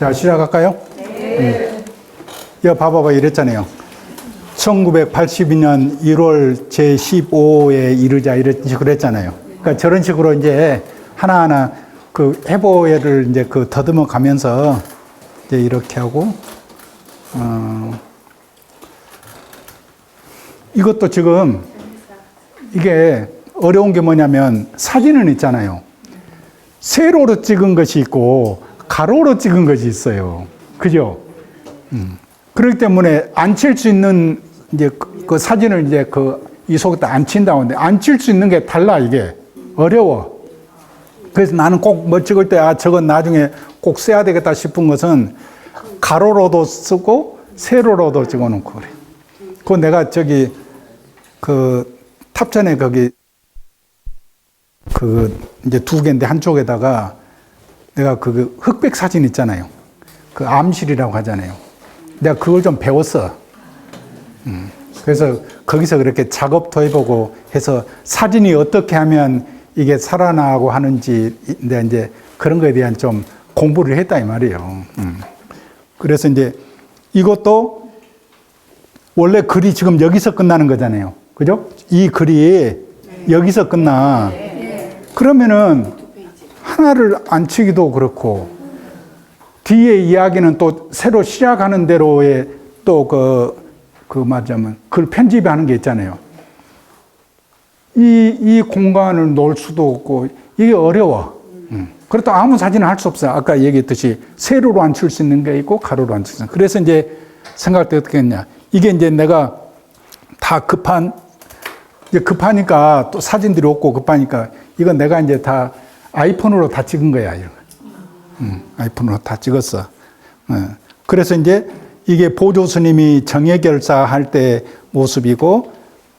자, 시작할까요? 네. 이거 봐봐봐 이랬잖아요. 1982년 1월 제15에 이르자 이런 식으로 했잖아요. 그러니까 저런 식으로 이제 하나하나 그 해보회를 이제 그 더듬어 가면서 이제 이렇게 하고, 이것도 지금 이게 어려운 게 뭐냐면 사진은 있잖아요. 세로로 찍은 것이 있고 가로로 찍은 것이 있어요. 그죠? 그렇기 때문에 안 칠 수 있는 이제 그 사진을 이제 이 속에다 안 친다고 하는데 안 칠 수 있는 게 달라, 이게. 어려워. 그래서 나는 꼭 뭐 찍을 때, 저건 나중에 꼭 써야 되겠다 싶은 것은 가로로도 쓰고 세로로도 찍어 놓고 그래. 그거 내가 저기 탑전에 거기 이제 두 개인데 한쪽에다가 내가 그 흑백 사진 있잖아요. 그 암실이라고 하잖아요. 내가 그걸 좀 배웠어. 그래서 거기서 그렇게 작업도 해보고 해서 사진이 어떻게 하면 이게 살아나고 하는지 내가 이제 그런 거에 대한 좀 공부를 했다 이 말이에요. 그래서 이제 이것도 원래 글이 지금 여기서 끝나는 거잖아요. 그죠? 이 글이 여기서 끝나. 그러면은 하나를 안 치기도 그렇고 뒤에 이야기는 또 새로 시작하는 대로의 또 말하자면 글 편집하는 게 있잖아요. 이 공간을 놓을 수도 없고 이게 어려워. 그렇다고 아무 사진을 할 수 없어요. 아까 얘기했듯이 세로로 안 칠 수 있는 게 있고 가로로 안 칠 수 있는. 그래서 이제 생각할 때 어떻게 했냐. 이게 이제 내가 다 급하니까 또 사진들이 없고 급하니까 이건 내가 이제 다 아이폰으로 다 찍은 거야. 이런 거. 아이폰으로 다 찍었어. 그래서 이제 이게 보조 스님이 정예결사 할 때 모습이고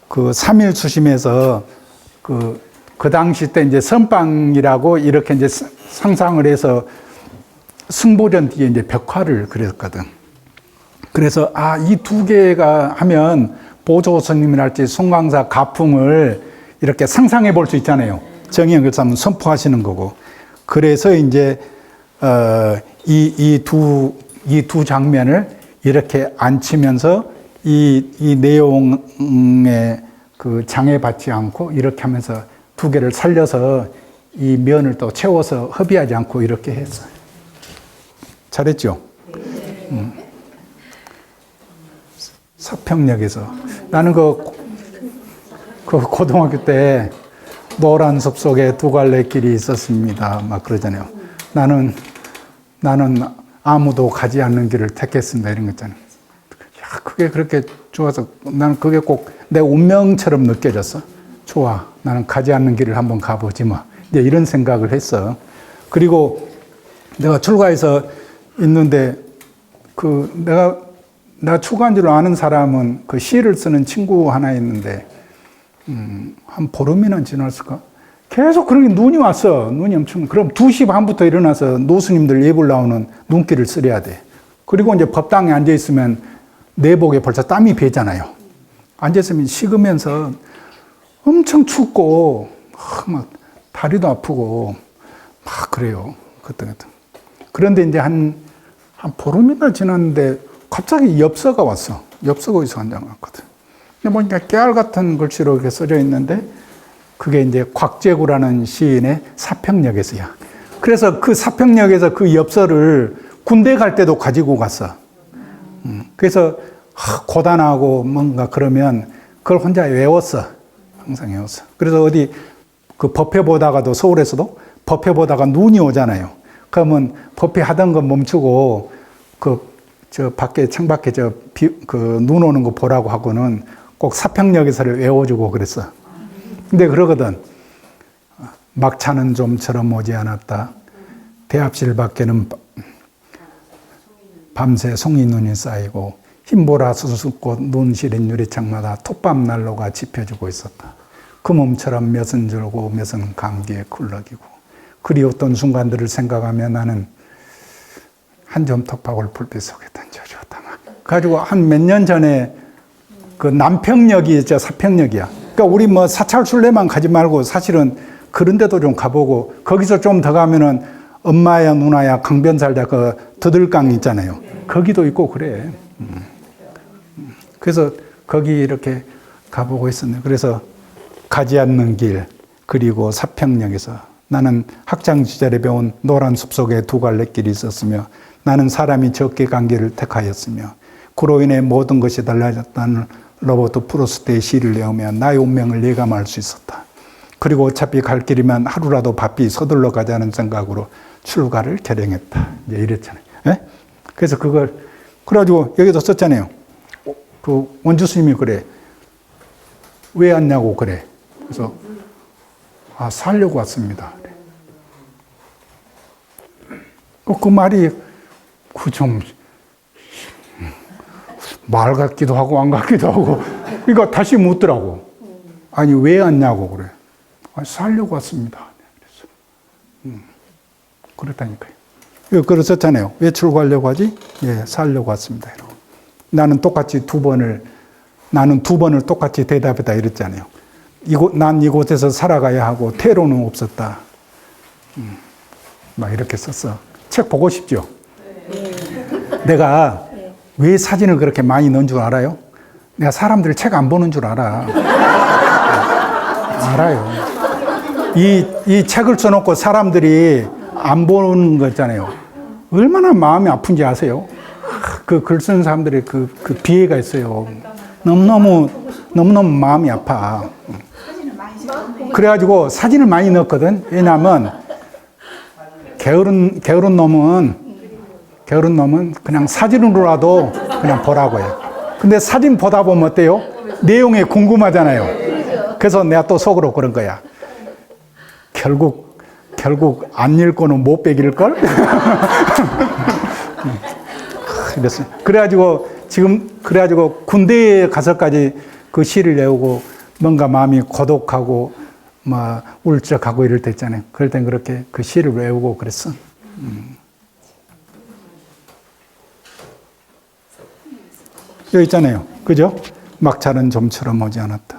그 3일 수심에서 그 당시 때 이제 선방이라고 이렇게 이제 상상을 해서 승보전 뒤에 이제 벽화를 그렸거든. 그래서 이 두 개가 하면 보조 스님이랄지 송광사 가풍을 이렇게 상상해 볼 수 있잖아요. 정예결사는 선포하시는 거고. 그래서 이제 이 두 장면을 이렇게 앉히면서 이 내용에 그 장애받지 않고 이렇게 하면서 두 개를 살려서 이 면을 또 채워서 허비하지 않고 이렇게 했어요. 잘했죠? 서평역에서 나는 그 고등학교 때 노란 숲 속에 두 갈래 길이 있었습니다. 막 그러잖아요. 나는 아무도 가지 않는 길을 택했습니다. 이런 거 있잖아요. 야, 그게 그렇게 좋아서 나는 그게 꼭 내 운명처럼 느껴졌어. 좋아. 나는 가지 않는 길을 한번 가보지 뭐. 이제 이런 생각을 했어. 그리고 내가 출가해서 있는데 내가 출가한 줄 아는 사람은 그 시를 쓰는 친구 하나 있는데 한 보름이나 지났을까? 계속 그렇게 눈이 왔어. 눈이 엄청. 그럼 2시 반부터 일어나서 노스님들 예불 나오는 눈길을 쓰려야 돼. 그리고 이제 법당에 앉아있으면 내복에 벌써 땀이 배잖아요. 앉아있으면 식으면서 엄청 춥고, 막 다리도 아프고, 막 그래요. 그때. 그런데 이제 한 보름이나 지났는데 갑자기 엽서가 왔어. 엽서가 어디서 한 장 왔거든. 근데 보니까 깨알 같은 글씨로 이렇게 써져 있는데 그게 이제 곽재구라는 시인의 사평역에서야. 그래서 그 사평역에서 그 엽서를 군대 갈 때도 가지고 갔어. 그래서 고단하고 뭔가 그러면 그걸 혼자 외웠어. 항상 외웠어. 그래서 어디 그 법회 보다가도 서울에서도 법회 보다가 눈이 오잖아요. 그러면 법회 하던 거 멈추고 저 밖에 창밖에 눈 오는 거 보라고 하고는 꼭 사평역에서를 외워주고 그랬어. 근데 그러거든. 막차는 좀처럼 오지 않았다. 대합실 밖에는 밤새 송이눈이 쌓이고 흰보라 수수꽃 눈 시린 유리창마다 톱밤 난로가 지펴주고 있었다. 그 몸처럼 몇은 줄고 몇은 감기에 굴러기고 그리웠던 순간들을 생각하며 나는 한 점 톱밥을 불빛 속에 던져주었다. 가지고 한 몇 년 전에 그 남평역이 있죠. 사평역이야. 그러니까 우리 뭐 사찰 순례만 가지 말고 사실은 그런 데도 좀 가보고 거기서 좀 더 가면은 엄마야 누나야 강변 살자 그 더들강 있잖아요. 거기도 있고 그래. 그래서 거기 이렇게 가보고 있었네. 그래서 가지 않는 길 그리고 사평역에서 나는 학창 시절에 배운 노란 숲속에 두 갈래 길이 있었으며 나는 사람이 적게 간 길을 택하였으며 그로 인해 모든 것이 달라졌다는 로버트 프로스트의 시를 외우며 나의 운명을 예감할 수 있었다. 그리고 어차피 갈 길이면 하루라도 바삐 서둘러 가자는 생각으로 출가를 결행했다. 이제 이랬잖아요. 예? 그래서 그걸 그래가지고 여기도 썼잖아요. 그 원주 스님이 그래. 왜 왔냐고 그래. 그래서 살려고 왔습니다. 그 말이 좀 말 같기도 하고 안 같기도 하고 그러니까 다시 묻더라고. 아니 왜 왔냐고 그래. 살려고 왔습니다. 그래서 그렇다니까요. 그랬었잖아요. 왜 출가하려고 하지? 예, 살려고 왔습니다. 이러고. 나는 두 번을 똑같이 대답했다 이랬잖아요. 난 이곳에서 살아가야 하고 퇴로는 없었다. 막 이렇게 썼어. 책 보고 싶죠? 내가 왜 사진을 그렇게 많이 넣은 줄 알아요? 내가 사람들이 책 안 보는 줄 알아. 알아요. 이 책을 써놓고 사람들이 안 보는 거 있잖아요. 얼마나 마음이 아픈지 아세요? 그 글 쓰는 사람들의 그 비애가 있어요. 너무너무 마음이 아파. 그래가지고 사진을 많이 넣었거든. 왜냐하면 게으른 놈은 그냥 사진으로라도 그냥 보라고 해요. 근데 사진 보다 보면 어때요? 내용이 궁금하잖아요. 그래서 내가 또 속으로 그런 거야. 결국 안 읽고는 못 베길걸? 그래가지고 군대에 가서까지 그 시를 외우고 뭔가 마음이 고독하고 막 울적하고 이럴 때 있잖아요. 그럴 땐 그렇게 그 시를 외우고 그랬어. 여기 있잖아요. 그죠? 막차는 좀처럼 오지 않았다.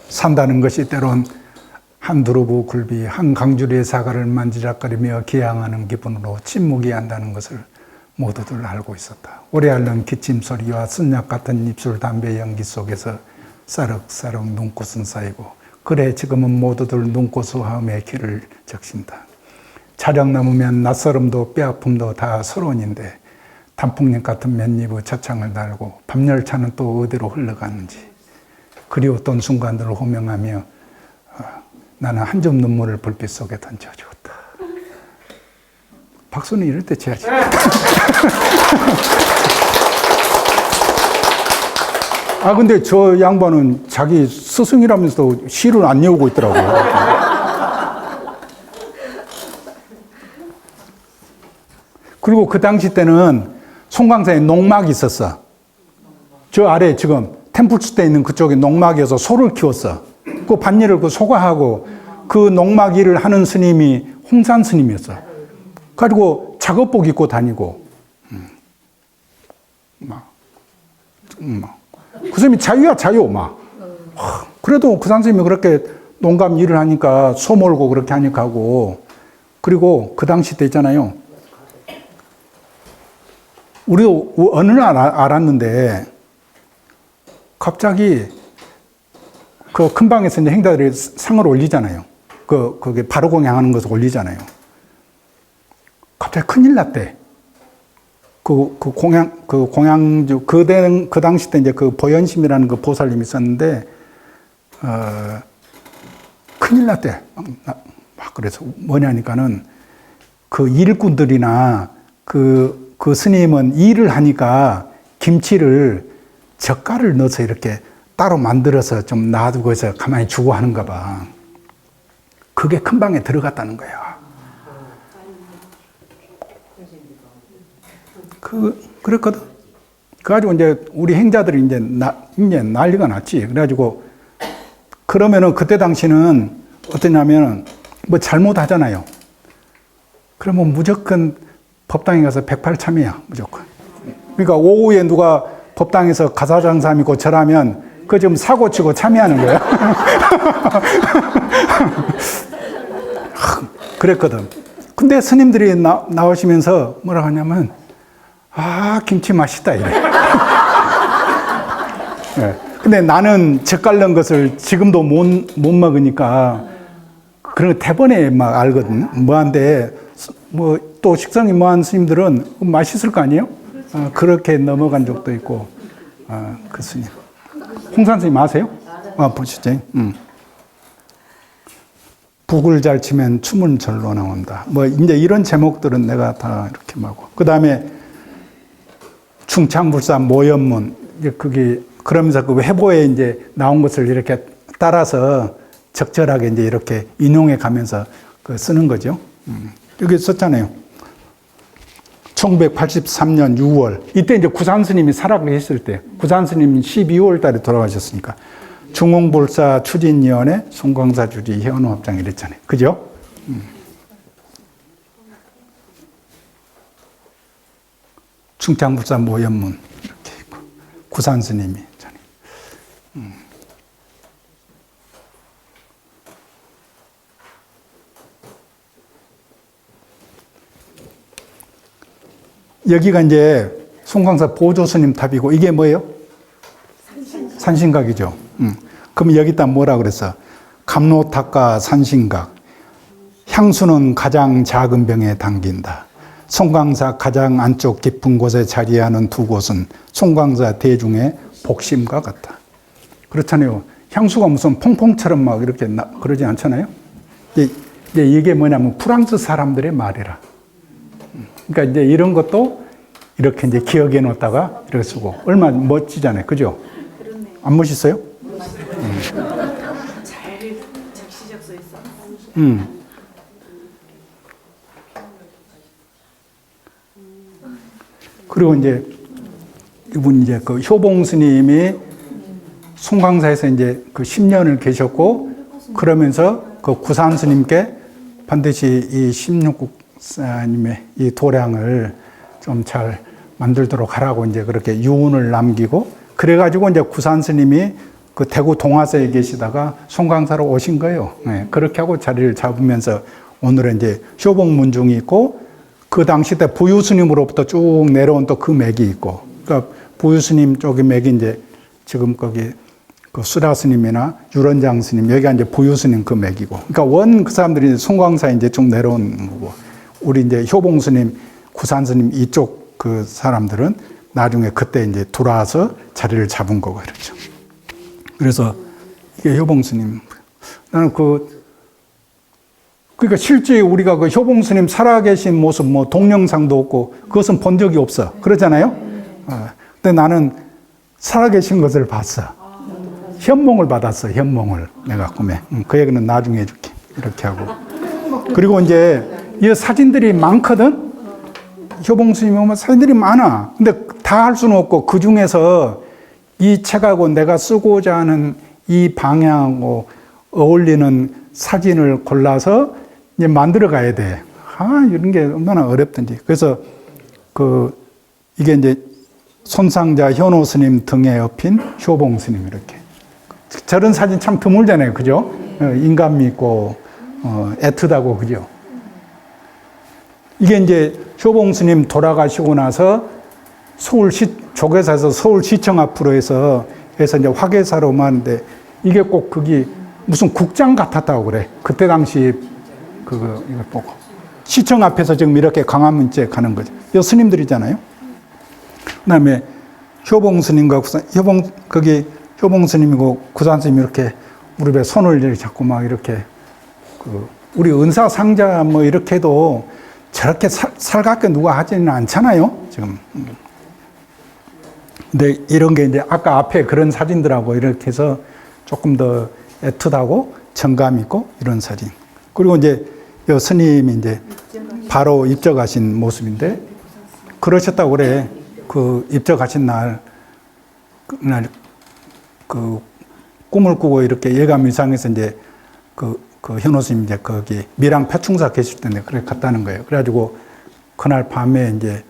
산다는 것이 때론 한 두루부 굴비, 한 강주리의 사과를 만지작거리며 기양하는 기분으로 침묵이 한다는 것을 모두들 알고 있었다. 오래 앓는 기침 소리와 쓴약 같은 입술 담배 연기 속에서 싸륵싸륵 눈꽃은 쌓이고 그래 지금은 모두들 눈꽃수화음의 길을 적신다. 차량 넘으면 낯설음도 뼈아픔도 다 서론인데 단풍잎 같은 맨입의 차창을 달고 밤열차는 또 어디로 흘러가는지 그리웠던 순간들을 호명하며 나는 한 점 눈물을 불빛 속에 던져주었다. 박수는 이럴 때 쳐야지. 근데 저 양반은 자기 스승이라면서도 시를 안 외우고 있더라고요. 그리고 그 당시 때는 송강사에 농막이 있었어. 저 아래 지금 템플스테에 있는 그쪽에 농막이어서 소를 키웠어. 그 밭일을 그 소가 하고 그 농막 일을 하는 스님이 홍산 스님이었어. 그리고 작업복 입고 다니고, 그 스님이 자유야, 자유, 그래도 그 선생님이 그렇게 농감 일을 하니까 소 몰고 그렇게 하니까 하고, 그리고 그 당시 때 있잖아요. 우리도 어느 날 알았는데, 갑자기 그 큰 방에서 이제 행자들이 상을 올리잖아요. 그게 바로 공양하는 것을 올리잖아요. 갑자기 큰일 났대. 그 당시 때 이제 그 보현심이라는 그 보살님이 있었는데, 큰일 났대. 그래서 뭐냐니까는 그 일꾼들이나 그 스님은 일을 하니까 김치를 젓갈을 넣어서 이렇게 따로 만들어서 좀 놔두고 해서 가만히 주고 하는가 봐. 그게 큰 방에 들어갔다는 거야. 그랬거든. 그래가지고 이제 우리 행자들이 이제 난리가 났지. 그래가지고 그러면은 그때 당시는 어떠냐면은 뭐 잘못하잖아요. 그러면 무조건 법당에 가서 108참이야, 무조건. 그러니까 오후에 누가 법당에서 가사장사 믿고 절하면 그 지금 사고 치고 참여하는 거야. 그랬거든. 근데 스님들이 나오시면서 뭐라고 하냐면, 아, 김치 맛있다, 이래. 네. 근데 나는 젓갈 넣은 것을 지금도 못 먹으니까, 그런 거 대번에 막 알거든. 뭐한데, 뭐, 또 식성이 뭐한 스님들은 맛있을 거 아니에요? 그렇게 넘어간 적도 있고, 그 스님. 홍산 스님 아세요? 보시죠. 북을 잘 치면 춤은 절로 나온다. 뭐, 이제 이런 제목들은 내가 다 이렇게 하고. 그 다음에 충창불사 모연문. 그게, 그러면서 그 회보에 이제 나온 것을 이렇게 따라서 적절하게 이제 이렇게 인용해 가면서 그 쓰는 거죠. 여기 썼잖아요. 1983년 6월. 이때 이제 구산 스님이 살아가 계실 때. 구산 스님이 12월 달에 돌아가셨으니까. 중흥불사 추진위원회 송광사 주지 현우 합장 이랬잖아요. 그죠? 충창불사 모연문 이렇게 있고 구산 스님이 있잖아요. 여기가 이제 송광사 보조 스님 탑이고 이게 뭐예요? 산신각이죠. 그럼 여기다 뭐라 그랬어? 감로탑과 산신각. 향수는 가장 작은 병에 당긴다. 송광사 가장 안쪽 깊은 곳에 자리하는 두 곳은 송광사 대중의 복심과 같다. 그렇잖아요. 향수가 무슨 퐁퐁처럼 막 이렇게 그러지 않잖아요. 이게 뭐냐면 프랑스 사람들의 말이라. 그러니까 이제 이런 것도 이렇게 이제 기억해 놓다가 이렇게 쓰고 얼마나 멋지잖아요. 그죠? 안 멋있어요? 잘 적시적소 있어. 그리고 이제 이분 이제 그 효봉 스님이 송광사에서 이제 그 10년을 계셨고 그러면서 그 구산 스님께 반드시 이 십육국사님의 이 도량을 좀 잘 만들도록 하라고 이제 그렇게 유언을 남기고 그래가지고 이제 구산 스님이 그 대구 동화사에 계시다가 송광사로 오신 거예요. 네, 그렇게 하고 자리를 잡으면서 오늘은 이제 효봉 문중이 있고 그 당시 때 부유 스님으로부터 쭉 내려온 또 그 맥이 있고 그러니까 부유 스님 쪽의 맥이 이제 지금 거기 그 수라 스님이나 유런장 스님 여기가 이제 부유 스님 그 맥이고 그러니까 원 그 사람들이 송광사에 이제 쭉 내려온 거고 우리 이제 효봉 스님, 구산 스님 이쪽 그 사람들은 나중에 그때 이제 돌아와서 자리를 잡은 거고 그렇죠. 그래서 이게 효봉 스님. 나는 그러니까 실제 우리가 그 효봉 스님 살아계신 모습 뭐 동영상도 없고 그것은 본 적이 없어. 그렇잖아요? 근데 나는 살아계신 것을 봤어. 현몽을 받았어. 현몽을 내가 꿈에. 그 얘기는 나중에 해줄게. 이렇게 하고. 그리고 이제 이 사진들이 많거든. 효봉 스님이 오면 사진들이 많아. 근데 다 할 수는 없고 그 중에서 이 책하고 내가 쓰고자 하는 이 방향하고 어울리는 사진을 골라서 이제 만들어 가야 돼. 이런 게 얼마나 어렵든지. 그래서 이게 이제 손상자 현호 스님 등에 업힌 효봉 스님 이렇게. 저런 사진 참 드물잖아요. 그죠? 인간미 있고, 애틋하고, 그죠? 이게 이제 효봉 스님 돌아가시고 나서 조계사에서 서울시청 앞으로 해서 이제 화계사로만 하는데 이게 꼭 거기 무슨 국장 같았다고 그래. 그때 당시 이거 보고. 시청 앞에서 지금 이렇게 광화문째 가는 거죠. 이 스님들이잖아요. 그 다음에 효봉 스님과 효봉 스님이고 구산 스님이 이렇게 무릎에 손을 이렇게 잡고 막 이렇게 우리 은사 상자 뭐 이렇게 해도 저렇게 살갑게 누가 하지는 않잖아요, 지금. 근데 이런 게 이제 아까 앞에 그런 사진들하고 이렇게 해서 조금 더 애틋하고 정감 있고 이런 사진. 그리고 이제 이 스님이 이제 바로 입적하신 모습인데 그러셨다고 그래. 그 입적하신 날 꿈을 꾸고 이렇게 예감의상에서 이제 그 현호 스님 이제 거기 밀양 표충사 계실 텐데 그래 갔다는 거예요. 그래가지고 그날 밤에 이제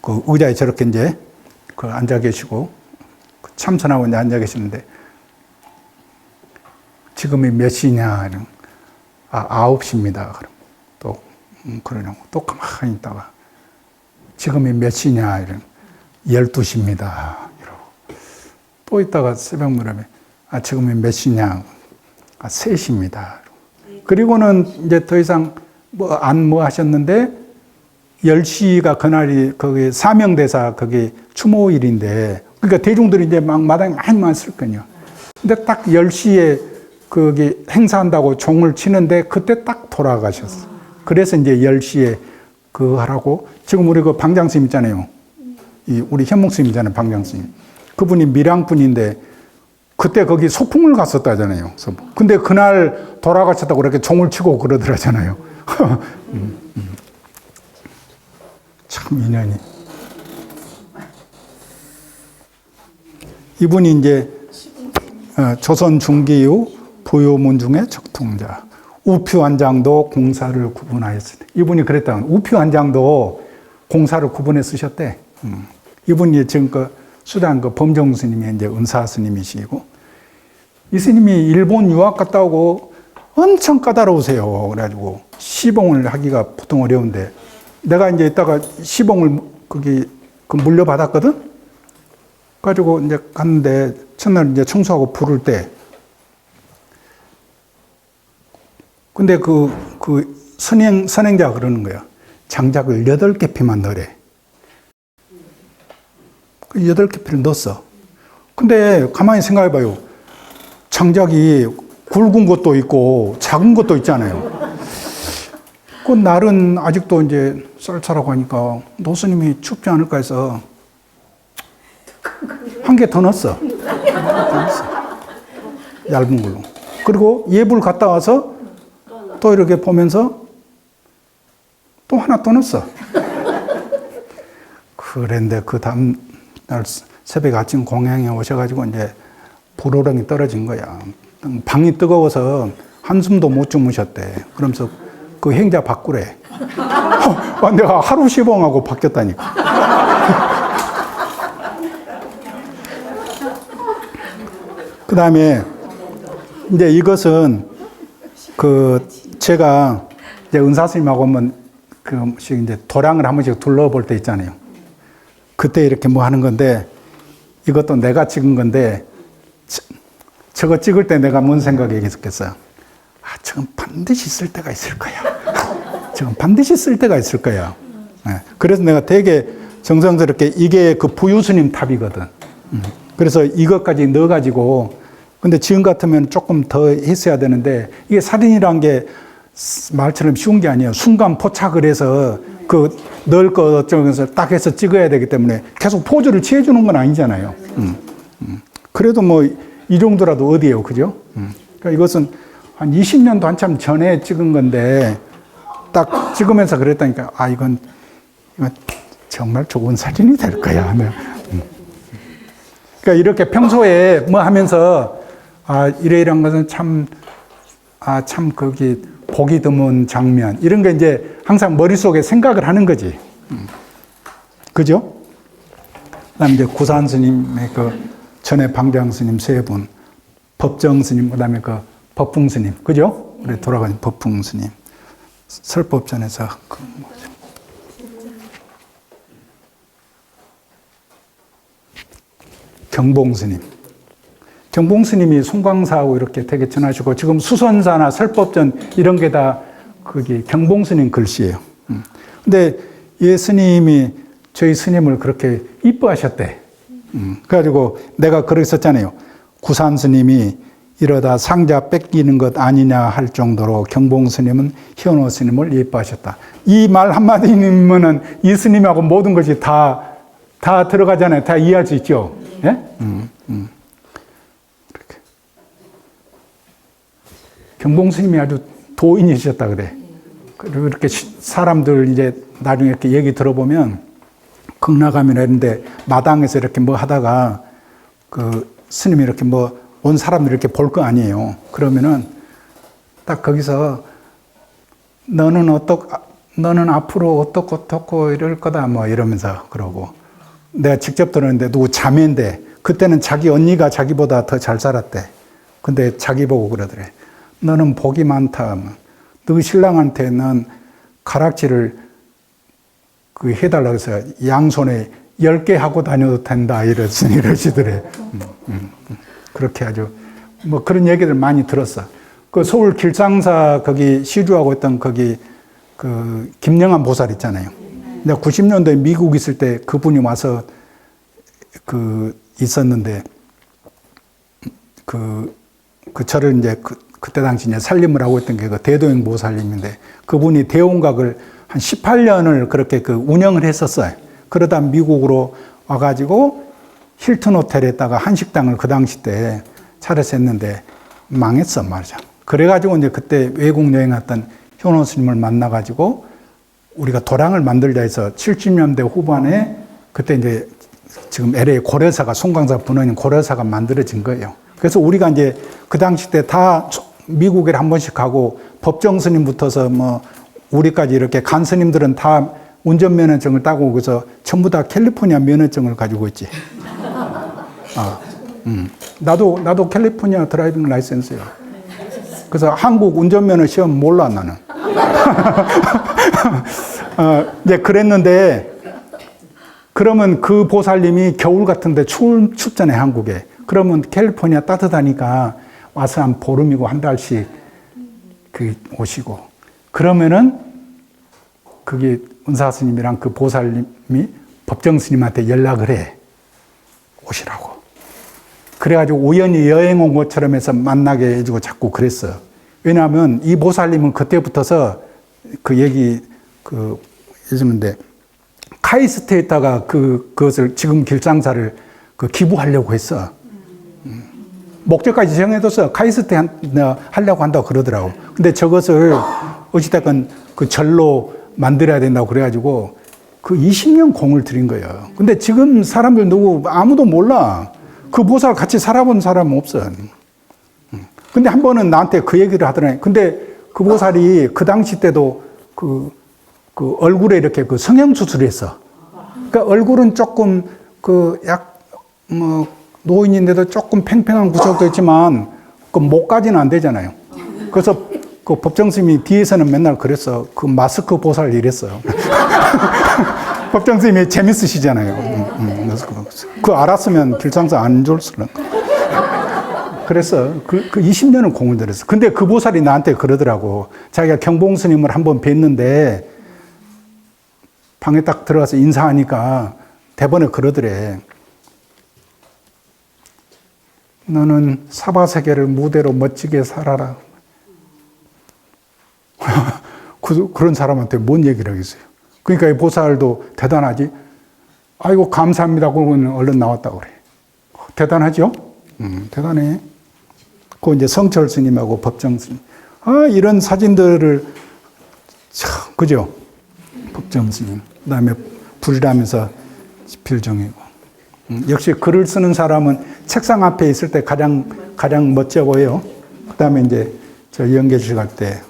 그 의자에 저렇게 이제 앉아 계시고 참선하고 이제 앉아 계시는데 지금이 몇 시냐? 9시입니다. 그럼 그러냐고. 또 가만히 있다가 지금이 몇 시냐? 이런 12시입니다. 이러고. 또 있다가 새벽 무렵에 지금이 몇 시냐? 3시입니다. 그리고는 이제 더 이상 뭐 하셨는데 10시가 그날이 거기 사명대사 거기 추모일인데 그러니까 대중들이 이제 막 마당에 많이 왔을 거요. 근데 딱 10시에 거기 행사한다고 종을 치는데 그때 딱 돌아가셨어. 그래서 이제 10시에 그거 하라고 지금 우리 그 방장스님 있잖아요. 우리 현목스님 있잖아요. 방장스님. 그분이 밀양분인데 그때 거기 소풍을 갔었다잖아요. 근데 그날 돌아가셨다고 그렇게 종을 치고 그러더라잖아요. 참 인연이. 이분이 이제 조선 중기 이후 부요문중의 적통자. 우표한장도 공사를 구분하였으니. 이분이 그랬다. 우표한장도 공사를 구분해 쓰셨대. 이분이 지금 그 수단 그 범정 스님이 이제 은사 스님이시고, 이 스님이 일본 유학 갔다 오고 엄청 까다로우세요. 그래가지고 시봉을 하기가 보통 어려운데, 내가 이제 이따가 시봉을 거기 그 물려받았거든? 가지고 이제 갔는데, 첫날 이제 청소하고 부를 때, 근데 선행자가 그러는 거야. 장작을 8개 피만 넣으래. 8개 피를 넣었어. 근데 가만히 생각해 봐요. 장작이 굵은 것도 있고 작은 것도 있잖아요. 그 날은 아직도 이제 쌀쌀하고 하니까 노스님이 춥지 않을까 해서 한 개 더 넣었어. 얇은 걸로. 그리고 예불 갔다 와서 또 이렇게 보면서 또 하나 또 넣었어. 그런데 그 다음 날 새벽 아침 공양에 오셔가지고 이제 불호령이 떨어진 거야. 방이 뜨거워서 한숨도 못 주무셨대. 그러면서 그 행자 바꾸래. 내가 하루 시봉하고 바뀌었다니까. 그 다음에 이제 이것은 제가 이제 은사스님하고 한번 이제 도량을 한 번씩 둘러볼 때 있잖아요. 그때 이렇게 뭐 하는 건데, 이것도 내가 찍은 건데, 저거 찍을 때 내가 뭔 생각이 있었겠어요? 저건 반드시 쓸 때가 있을 거야. 저건 반드시 쓸 때가 있을 거야. 네. 그래서 내가 되게 정성스럽게 이게 그 부유스님 탑이거든. 그래서 이것까지 넣어가지고, 근데 지금 같으면 조금 더 했어야 되는데, 이게 사진이란 게 말처럼 쉬운 게 아니에요. 순간 포착을 해서 넣을 거 어쩌면서 딱 해서 찍어야 되기 때문에 계속 포즈를 취해주는 건 아니잖아요. 그래도 뭐 이 정도라도 어디예요, 그죠? 그러니까 이것은 한 20년도 한참 전에 찍은 건데 딱 찍으면서 그랬다니까, 이건 정말 좋은 사진이 될 거야. 그러니까 이렇게 평소에 뭐 하면서 이런 것은 참 거기 보기 드문 장면, 이런 게 이제 항상 머릿속에 생각을 하는 거지. 그죠? 그 다음에 이제 구산 스님의 전에 방장 스님 3분, 법정 스님, 그 다음에 법풍 스님, 그죠? 우리 돌아가신 법풍 스님. 설법전에서 경봉 스님. 경봉 스님이 송광사하고 이렇게 되게 전하시고, 지금 수선사나 설법전 이런 게 다 그게 경봉 스님 글씨예요. 근데 이 스님이 저희 스님을 그렇게 이뻐하셨대. 그래가지고 내가 그랬었잖아요. 구산 스님이 이러다 상자 뺏기는 것 아니냐 할 정도로 경봉 스님은 현호 스님을 예뻐하셨다. 이 말 한마디면은 이 스님하고 모든 것이 다 들어가잖아요. 다 이해할 수 있죠. 예? 경봉 스님이 아주 도인이셨다 그래. 그리고 이렇게 사람들 이제 나중에 이렇게 얘기 들어보면, 극락암이나 이런데 마당에서 이렇게 뭐 하다가 스님이 이렇게 뭐 온 사람들 이렇게 볼 거 아니에요. 그러면은 딱 거기서 너는 앞으로 어떻고 이럴 거다 뭐 이러면서 그러고, 내가 직접 들었는데 누구 자매인데 그때는 자기 언니가 자기보다 더 잘 살았대. 근데 자기 보고 그러더래. 너는 복이 많다. 너 신랑한테는 가락지를 그 해달라고 해서 양손에 10개 하고 다녀도 된다 이러시더래. 그렇게 아주 뭐 그런 얘기들 많이 들었어. 그 서울 길상사 거기 시주하고 있던 거기 그 김영한 보살 있잖아요. 내가 90년도에 미국 있을 때 그분이 와서 그 있었는데 그 저를 이제 그때 당시 이제 살림을 하고 있던 게 그 대도행 보살님인데 그분이 대홍각을 한 18년을 그렇게 그 운영을 했었어요. 그러다 미국으로 와가지고 힐튼 호텔에다가 한식당을 그 당시 때 차려서 했는데 망했어 말이죠. 그래가지고 이제 그때 외국 여행 갔던 현호 스님을 만나가지고 우리가 도량을 만들자 해서 70년대 후반에 그때 이제 지금 LA 고려사가 송광사 분원인 고려사가 만들어진 거예요. 그래서 우리가 이제 그 당시 때 다 미국에 한 번씩 가고 법정 스님부터서 뭐 우리까지 이렇게 간 스님들은 다 운전면허증을 따고 그래서 전부 다 캘리포니아 면허증을 가지고 있지. 나도 캘리포니아 드라이빙 라이센스야. 그래서 한국 운전면허 시험 몰라 나는. 이제 그랬는데 그러면 그 보살님이 겨울 같은데 춥잖아요 한국에. 그러면 캘리포니아 따뜻하니까 와서 한 보름이고 한 달씩 그 오시고 그러면은 그게 은사 스님이랑 그 보살님이 법정 스님한테 연락을 해 오시라고. 그래가지고 우연히 여행 온 것처럼 해서 만나게 해주고 자꾸 그랬어. 왜냐하면 이 보살님은 그때부터서 그 얘기 해주는데 카이스트에다가 그것을 지금 길상사를 기부하려고 했어. 목적까지 정해뒀어. 카이스트 하려고 한다고 그러더라고. 근데 저것을 어찌됐건 그 절로 만들어야 된다고 그래가지고 그 20년 공을 들인 거예요. 근데 지금 사람들 누구 아무도 몰라. 그 보살 같이 살아본 사람은 없어. 근데 한 번은 나한테 그 얘기를 하더라고요. 근데 그 보살이 그 당시 때도 그 얼굴에 이렇게 그 성형수술을 했어. 그러니까 얼굴은 조금 노인인데도 조금 팽팽한 구석도 있지만 그 목까지는 안 되잖아요. 그래서 그 법정스님이 뒤에서는 맨날 그랬어. 그 마스크 보살 이랬어요. 법정스님이 재밌으시잖아요. 그래서 그 알았으면 길상사 안 줬을 그래서 그 20년은 공을 들였어. 근데 그 보살이 나한테 그러더라고. 자기가 경봉스님을 한번 뵀는데 방에 딱 들어가서 인사하니까 대번에 그러더래. 너는 사바세계를 무대로 멋지게 살아라. 그런 사람한테 뭔 얘기를 하겠어요. 그러니까 이 보살도 대단하지. 아이고 감사합니다. 그러면 얼른 나왔다고 그래. 대단하죠? 대단해. 그 이제 성철 스님하고 법정 스님. 이런 사진들을 참 그죠? 법정 스님. 그다음에 불이라면서 필정이고. 역시 글을 쓰는 사람은 책상 앞에 있을 때 가장 멋져 보여요. 그다음에 이제 저 연계실 갈 때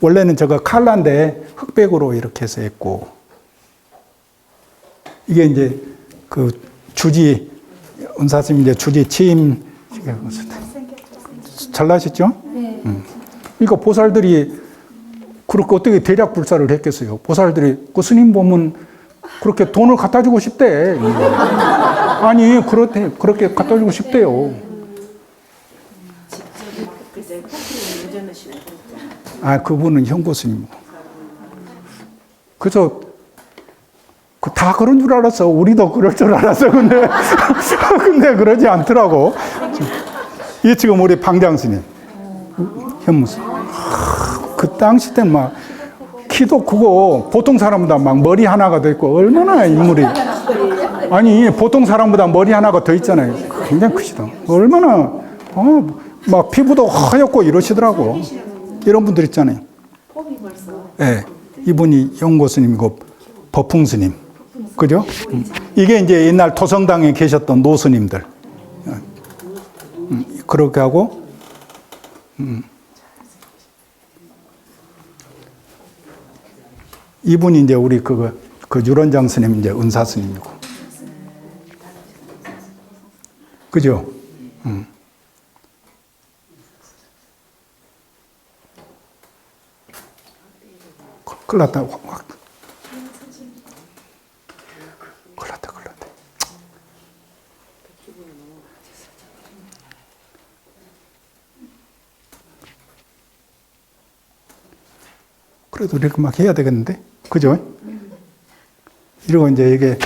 원래는 저거 칼라인데 흑백으로 이렇게 해서 했고 이게 이제 그 주지 은사스님 이제 주지 취임 잘나셨죠? 네. 그러니까 보살들이 그렇게 어떻게 대략 불사를 했겠어요? 보살들이 그 스님 보면 그렇게 돈을 갖다 주고 싶대. 아니 그렇게 갖다 주고 싶대요. 그분은 현고 스님이고. 그래서 다 그런 줄 알았어. 우리도 그럴 줄 알았어. 근데 그러지 않더라고. 이게 지금 우리 방장 스님, 현무 스님. 그 당시 때는 막 키도 크고 보통 사람보다 막 머리 하나가 더 있고 얼마나 인물이 아니 보통 사람보다 머리 하나가 더 있잖아요. 굉장히 크시다. 얼마나 막 피부도 하얗고 이러시더라고. 이런 분들 있잖아요. 네, 이분이 영고 스님이고 법풍 스님, 그죠? 이게 이제 옛날 도성당에 계셨던 노스님들. 그렇게 하고 이분이 이제 우리 그 유런장 스님 이제 은사 스님이고, 그죠? 큰일 났다. 확. 큰일 났다. 큰일 났다. 그래도 이렇게 막 해야 되겠는데? 그죠? 이러고 이제 이게,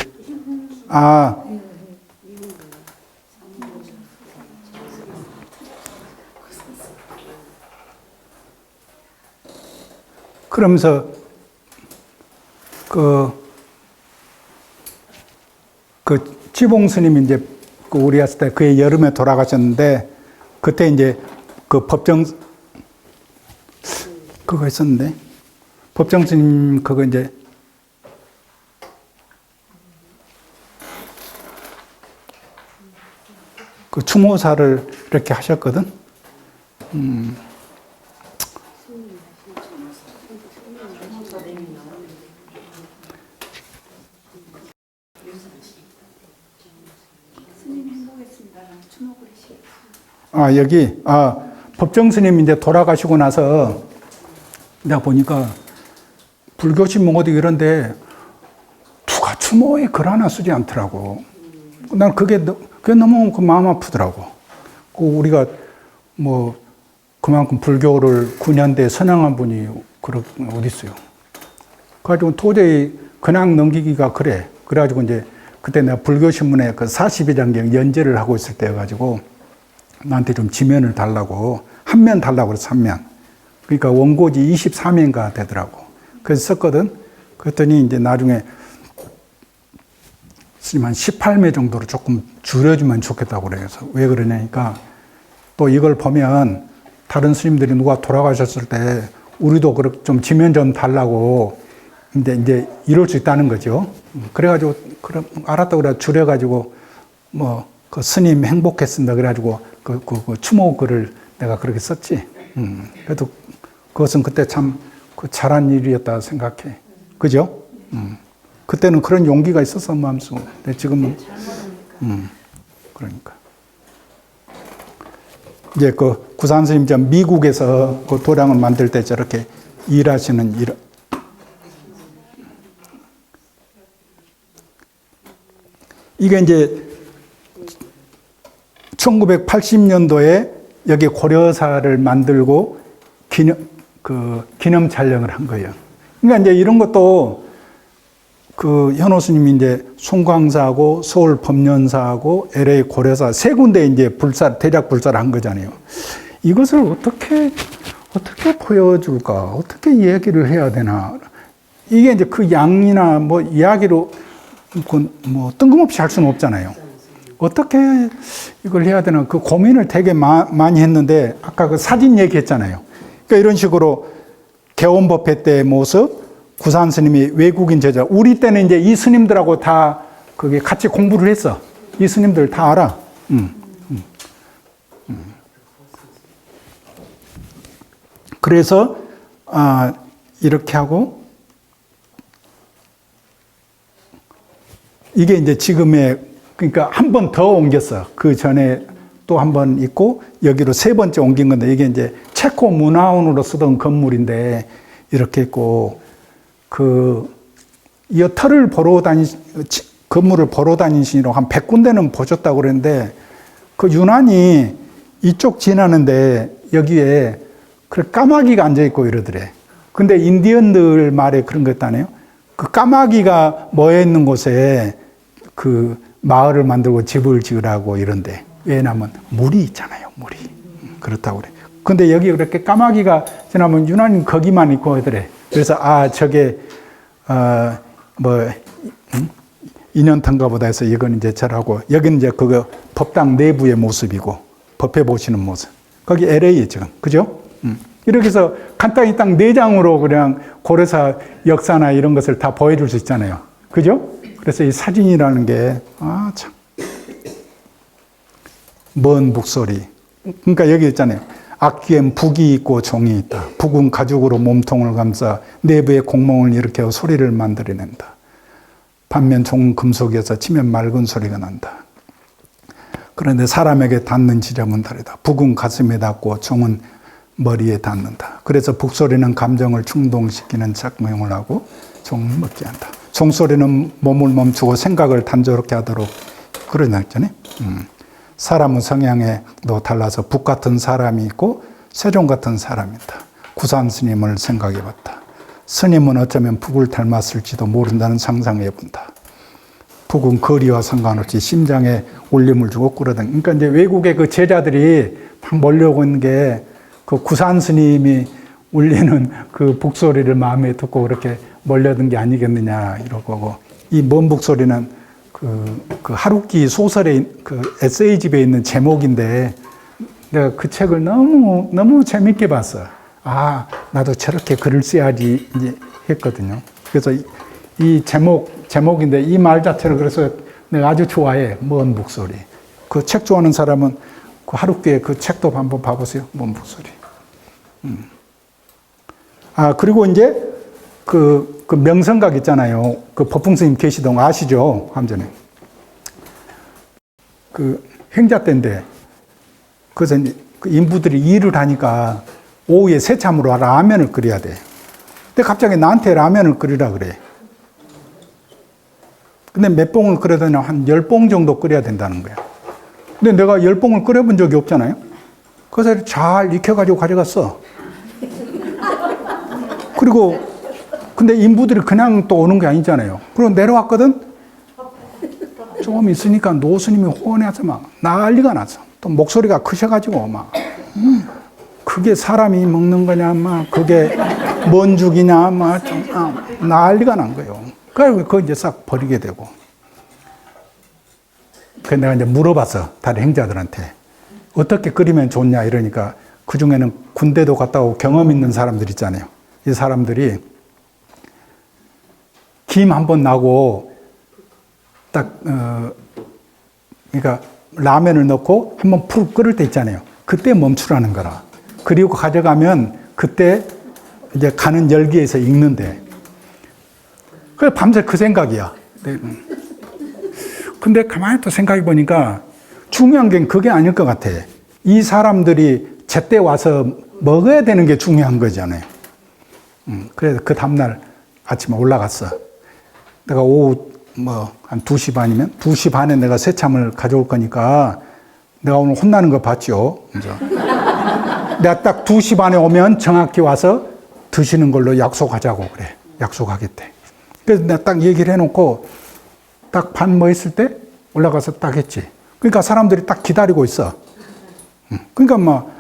그러면서, 지봉 스님이 이제, 우리 왔을 때 그해 여름에 돌아가셨는데, 그때 이제 그거 있었는데, 법정 스님 그거 이제, 그 추모사를 이렇게 하셨거든. 여기, 법정 스님 이제 돌아가시고 나서 내가 보니까 불교신 뭐 어디 이런데 누가 추모에 글 하나 쓰지 않더라고. 난 그게 너무 마음 아프더라고. 우리가 뭐 그만큼 불교를 9년대에 선양한 분이 어디 있어요. 그래가지고 도저히 그냥 넘기기가 그래. 그래가지고 이제 그때 내가 불교신문에 그 42장경 연재를 하고 있을 때여가지고 나한테 좀 지면을 달라고, 한 면 달라고 그래서 한 면. 그러니까 원고지 24면가 되더라고. 그래서 썼거든. 그랬더니 이제 나중에 스님 한 18매 정도로 조금 줄여주면 좋겠다고 그래서 왜 그러냐니까 또 이걸 보면 다른 스님들이 누가 돌아가셨을 때 우리도 좀 지면 좀 달라고 이제 이럴 수 있다는 거죠. 그래가지고 그럼 알았다 그래 줄여가지고 그 스님 행복했습니다. 그래가지고 그 추모 글을 내가 그렇게 썼지. 그래도 그것은 그때 참 잘한 일이었다 생각해. 그죠? 그때는 그런 용기가 있었어 마음속에. 근데 지금은 그러니까 이제 그 구산 스님 미국에서 그 도량을 만들 때 저렇게 일하시는 이게 이제 1980년도에 여기 고려사를 만들고 기념 촬영을 한 거예요. 그러니까 이제 이런 것도 현호 스님이 이제 송광사하고 서울 법련사하고 LA 고려사 세 군데 이제 대략 불사를 한 거잖아요. 이것을 어떻게 보여줄까? 어떻게 이야기를 해야 되나? 이게 이제 그 양이나 뭐 이야기로 뭐 뜬금없이 할 수는 없잖아요. 어떻게 이걸 해야 되나? 그 고민을 되게 많이 했는데 아까 그 사진 얘기했잖아요. 그러니까 이런 식으로 개원법회 때의 모습, 구산 스님이 외국인 제자. 우리 때는 이제 이 스님들하고 다 그게 같이 공부를 했어. 이 스님들 다 알아. 그래서 이렇게 하고 이게 이제 지금의 그러니까 한 번 더 옮겼어. 그 전에 또 한 번 있고 여기로 세 번째 옮긴 건데 이게 이제 체코 문화원으로 쓰던 건물인데 이렇게 있고 이 터를 건물을 보러 다니시라고 한 100군데는 보셨다고 그랬는데 그 유난히 이쪽 지나는데 여기에 그 까마귀가 앉아있고 이러더래. 근데 인디언들 말에 그런 거 있다네요. 그 까마귀가 모여 있는 곳에 그 마을을 만들고 집을 지으라고 이런데 왜냐하면 물이 있잖아요. 물이. 그렇다고 그래. 근데 여기 그렇게 까마귀가 지나면 유난히 거기만 있고 하더래. 그래서 저게 인연탄가 보다 해서 이건 이제 저라고 여기는 이제 그거 법당 내부의 모습이고 법회 보시는 모습. 거기 LA 지금. 그죠? 이렇게 해서 간단히 딱 4장으로 그냥 고려사 역사나 이런 것을 다 보여줄 수 있잖아요. 그죠? 그래서 이 사진이라는 게, 참. 먼 북소리. 그러니까 여기 있잖아요. 악기엔 북이 있고 종이 있다. 북은 가죽으로 몸통을 감싸 내부에 공몽을 일으켜 소리를 만들어낸다. 반면 종은 금속이어서 치면 맑은 소리가 난다. 그런데 사람에게 닿는 지점은 다르다. 북은 가슴에 닿고 종은 머리에 닿는다. 그래서 북소리는 감정을 충동시키는 작용을 하고 종을 먹게 한다. 종소리는 몸을 멈추고 생각을 단조롭게 하도록 그런 했잖아요. 사람은 성향에도 달라서 북 같은 사람이 있고 세종 같은 사람이 있다. 구산 스님을 생각해 봤다. 스님은 어쩌면 북을 닮았을지도 모른다는 상상해 본다. 북은 거리와 상관없이 심장에 울림을 주고 끌어당. 그러니까 이제 외국의 그 제자들이 막 몰려오고 있는 게 그 구산 스님이 울리는 그 북소리를 마음에 듣고 그렇게 몰려든 게 아니겠느냐 이러고, 이 먼 북소리는 그 하루키 소설의 그 에세이집에 있는 제목인데 내가 그 책을 너무 재밌게 봤어. 아, 나도 저렇게 글을 써야지 이제 했거든요. 그래서 이 제목인데 이 말 자체를 그래서 내가 아주 좋아해. 먼 북소리. 그 책 좋아하는 사람은 그 하루키의 그 책도 한번 봐보세요. 먼 북소리. 아, 그리고 이제 그 명성각 있잖아요. 그 법풍스님 계시던 거 아시죠? 함전에. 그 행자 때인데, 그래서 이제 그 인부들이 일을 하니까 오후에 새참으로 라면을 끓여야 돼. 근데 갑자기 나한테 라면을 끓이라 그래. 근데 몇 봉을 끓여야 되냐? 한 10봉 정도 끓여야 된다는 거야. 근데 내가 10봉을 끓여본 적이 없잖아요. 그래서 잘 익혀가지고 가져갔어. 그리고, 근데 인부들이 그냥 또 오는 게 아니잖아요. 그리고 내려왔거든? 조금 있으니까 노스님이 호언해서 막 난리가 났어. 또 목소리가 크셔가지고 막, 그게 사람이 먹는 거냐, 막, 그게 뭔 죽이냐, 막, 좀, 난리가 난 거예요. 그래서 그거 이제 싹 버리게 되고. 그래서 내가 이제 물어봤어. 다른 행자들한테. 어떻게 끓이면 좋냐, 이러니까 그 중에는 군대도 갔다 오고 경험 있는 사람들 있잖아요. 이 사람들이 김 한 번 나고 딱, 그러니까 라면을 넣고 한번 푹 끓을 때 있잖아요. 그때 멈추라는 거라. 그리고 가져가면 그때 이제 가는 열기에서 익는데. 그래서 밤새 그 생각이야. 근데 가만히 또 생각해 보니까 중요한 게 그게 아닐 것 같아. 이 사람들이 제때 와서 먹어야 되는 게 중요한 거잖아요. 그래서 그 다음날 아침에 올라갔어. 내가 오후 한 2시 반이면 2시 반에 내가 새참을 가져올 거니까 내가 오늘 혼나는 거 봤죠. 내가 딱 2시 반에 오면 정확히 와서 드시는 걸로 약속하자고 그래. 약속하겠대. 그래서 내가 딱 얘기를 해놓고 딱 반 뭐 했을 때 올라가서 딱 했지. 그러니까 사람들이 딱 기다리고 있어. 그러니까 막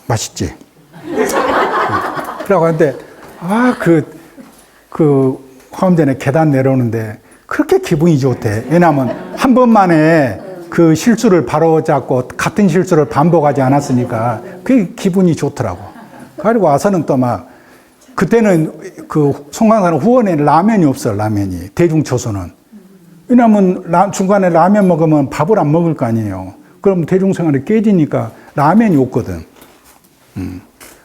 맛있지. 그러고 하는데 화엄전에 계단 내려오는데 그렇게 기분이 좋대. 왜냐하면 한 번만에 그 실수를 바로잡고 같은 실수를 반복하지 않았으니까 그게 기분이 좋더라고. 그리고 와서는 또 막 그때는 그 송강산은 후원에 라면이 없어. 라면이 대중초소는. 왜냐하면 중간에 라면 먹으면 밥을 안 먹을 거 아니에요. 그럼 대중생활이 깨지니까 라면이 없거든.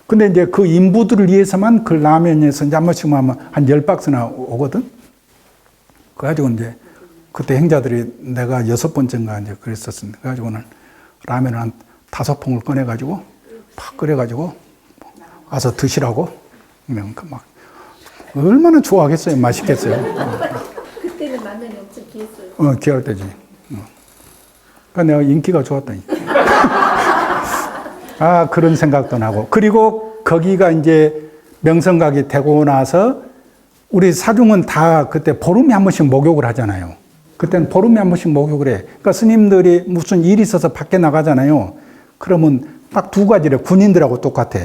근데 이제 그 인부들을 위해서만 그 라면에서 이제 한 번씩 하면 한 10박스나 오거든? 그래가지고 이제 그때 행자들이 내가 6번째인가 이제 그랬었습니다. 그래가지고는 라면을 한 5봉을 꺼내가지고 팍 끓여가지고 와서 드시라고. 그냥 막 얼마나 좋아하겠어요. 맛있겠어요. 그때는 라면이 엄청 귀했어요. 귀할 때지. 그러니까 내가 인기가 좋았다니. 그런 생각도 나고. 그리고 거기가 이제 명성각이 되고 나서 우리 사중은 다 그때 보름에 한 번씩 목욕을 하잖아요. 그때는 보름에 한 번씩 목욕을 해. 그러니까 스님들이 무슨 일이 있어서 밖에 나가잖아요. 그러면 딱 2가지래. 군인들하고 똑같아.